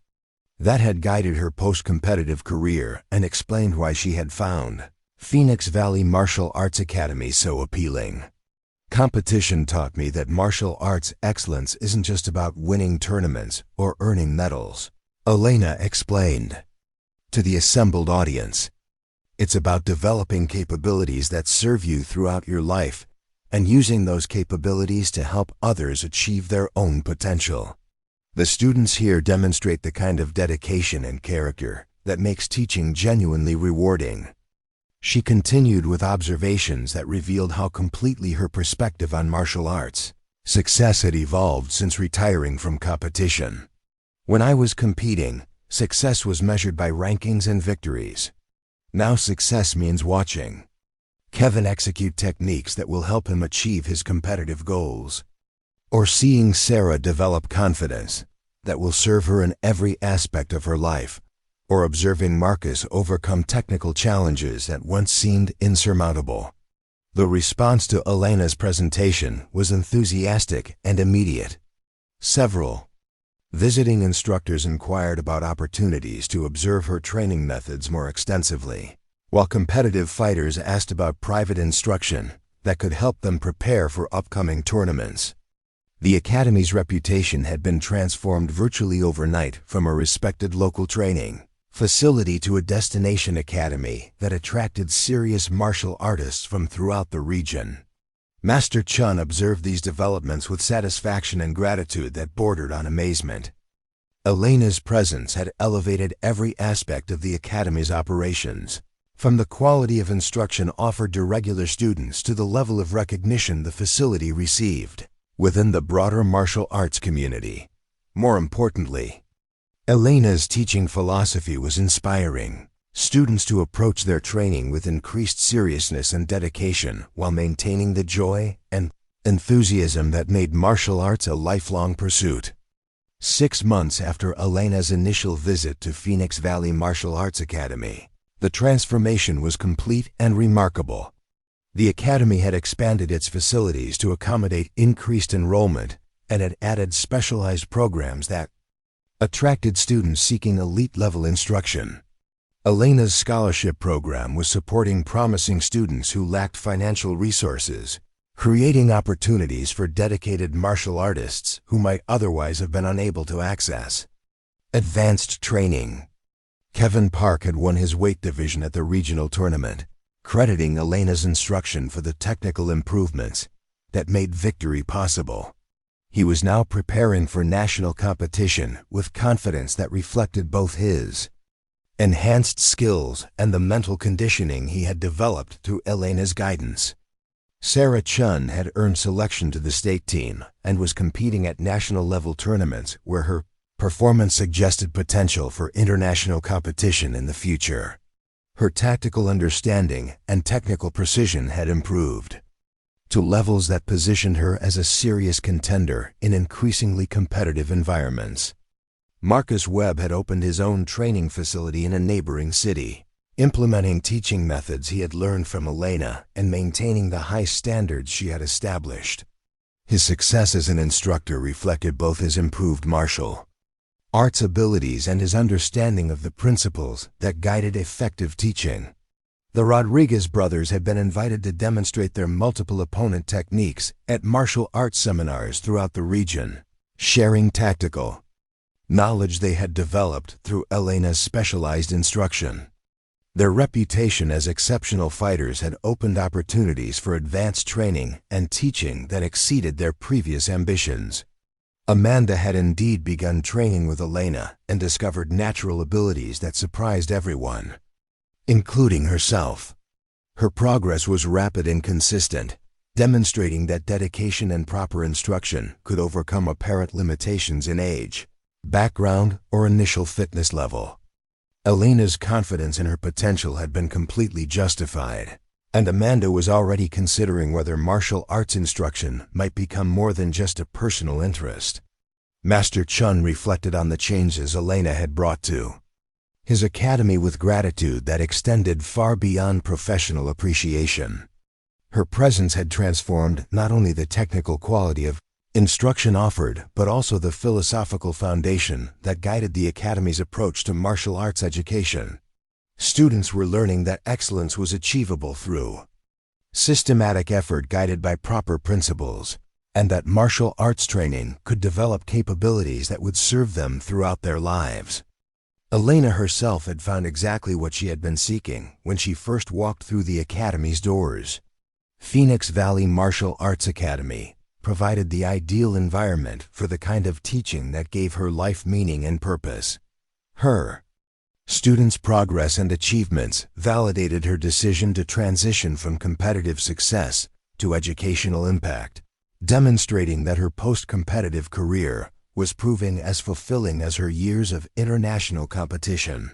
that had guided her post-competitive career and explained why she had found Phoenix Valley Martial Arts Academy so appealing. Competition taught me that martial arts excellence isn't just about winning tournaments or earning medals, Elena explained to the assembled audience. It's about developing capabilities that serve you throughout your life and using those capabilities to help others achieve their own potential. The students here demonstrate the kind of dedication and character that makes teaching genuinely rewarding. She continued with observations that revealed how completely her perspective on martial arts success had evolved since retiring from competition. When I was competing, success was measured by rankings and victories. Now success means watching Kevin execute techniques that will help him achieve his competitive goals, or seeing Sarah develop confidence that will serve her in every aspect of her life, or observing Marcus overcome technical challenges that once seemed insurmountable. The response to Elena's presentation was enthusiastic and immediate. Several visiting instructors inquired about opportunities to observe her training methods more extensively, while competitive fighters asked about private instruction that could help them prepare for upcoming tournaments. The Academy's reputation had been transformed virtually overnight from a respected local training facility to a destination academy that attracted serious martial artists from throughout the region. Master Chun observed these developments with satisfaction and gratitude that bordered on amazement. Elena's presence had elevated every aspect of the Academy's operations, from the quality of instruction offered to regular students to the level of recognition the facility received within the broader martial arts community. More importantly, Elena's teaching philosophy was inspiring students to approach their training with increased seriousness and dedication while maintaining the joy and enthusiasm that made martial arts a lifelong pursuit. 6 months after Elena's initial visit to Phoenix Valley Martial Arts Academy, the transformation was complete and remarkable. The Academy had expanded its facilities to accommodate increased enrollment and had added specialized programs that attracted students seeking elite-level instruction. Elena's scholarship program was supporting promising students who lacked financial resources, creating opportunities for dedicated martial artists who might otherwise have been unable to access advanced training. Kevin Park had won his weight division at the regional tournament, crediting Elena's instruction for the technical improvements that made victory possible. He was now preparing for national competition with confidence that reflected both his enhanced skills and the mental conditioning he had developed through Elena's guidance. Sarah Chun had earned selection to the state team and was competing at national-level tournaments where her performance suggested potential for international competition in the future. Her tactical understanding and technical precision had improved to levels that positioned her as a serious contender in increasingly competitive environments. Marcus Webb had opened his own training facility in a neighboring city, implementing teaching methods he had learned from Elena and maintaining the high standards she had established. His success as an instructor reflected both his improved martial arts abilities and his understanding of the principles that guided effective teaching. The Rodriguez brothers had been invited to demonstrate their multiple opponent techniques at martial arts seminars throughout the region, sharing tactical knowledge they had developed through Elena's specialized instruction. Their reputation as exceptional fighters had opened opportunities for advanced training and teaching that exceeded their previous ambitions. Amanda had indeed begun training with Elena and discovered natural abilities that surprised everyone, including herself. Her progress was rapid and consistent, demonstrating that dedication and proper instruction could overcome apparent limitations in age, background, or initial fitness level. Elena's confidence in her potential had been completely justified, and Amanda was already considering whether martial arts instruction might become more than just a personal interest. Master Chun reflected on the changes Elena had brought to his academy with gratitude that extended far beyond professional appreciation. Her presence had transformed not only the technical quality of instruction offered, but also the philosophical foundation that guided the academy's approach to martial arts education. Students were learning that excellence was achievable through systematic effort guided by proper principles, and that martial arts training could develop capabilities that would serve them throughout their lives. Elena herself had found exactly what she had been seeking when she first walked through the academy's doors. Phoenix Valley Martial Arts Academy provided the ideal environment for the kind of teaching that gave her life meaning and purpose. Her students' progress and achievements validated her decision to transition from competitive success to educational impact, demonstrating that her post-competitive career was proving as fulfilling as her years of international competition.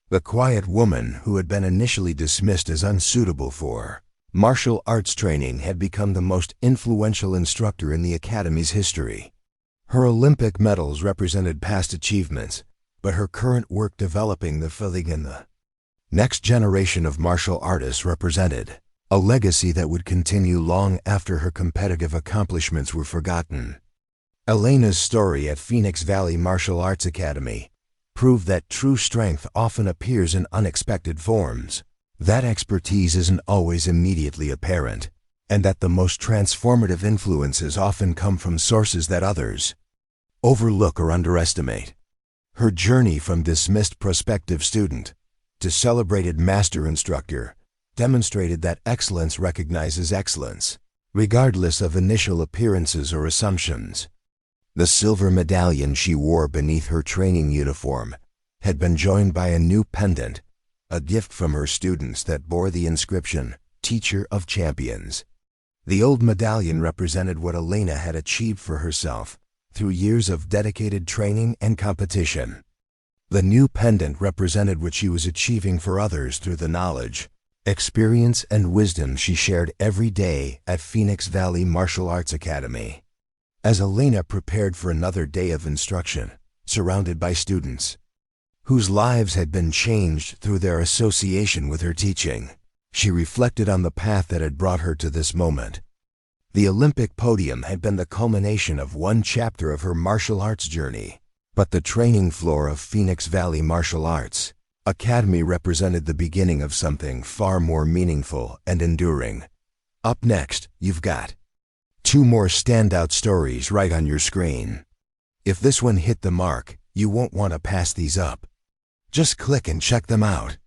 The quiet woman who had been initially dismissed as unsuitable for martial arts training had become the most influential instructor in the academy's history. Her Olympic medals represented past achievements, but her current work developing the filling in the next generation of martial artists represented a legacy that would continue long after her competitive accomplishments were forgotten. Elena's story at Phoenix Valley Martial Arts Academy proved that true strength often appears in unexpected forms, that expertise isn't always immediately apparent, and that the most transformative influences often come from sources that others overlook or underestimate. Her journey from dismissed prospective student to celebrated master instructor demonstrated that excellence recognizes excellence, regardless of initial appearances or assumptions. The silver medallion she wore beneath her training uniform had been joined by a new pendant, a gift from her students that bore the inscription, Teacher of Champions. The old medallion represented what Elena had achieved for herself through years of dedicated training and competition. The new pendant represented what she was achieving for others through the knowledge, experience, and wisdom she shared every day at Phoenix Valley Martial Arts Academy. As Elena prepared for another day of instruction, surrounded by students whose lives had been changed through their association with her teaching, she reflected on the path that had brought her to this moment. The Olympic podium had been the culmination of one chapter of her martial arts journey, but the training floor of Phoenix Valley Martial Arts Academy represented the beginning of something far more meaningful and enduring. Up next, you've got 2 more standout stories right on your screen. If this one hit the mark, you won't want to pass these up. Just click and check them out.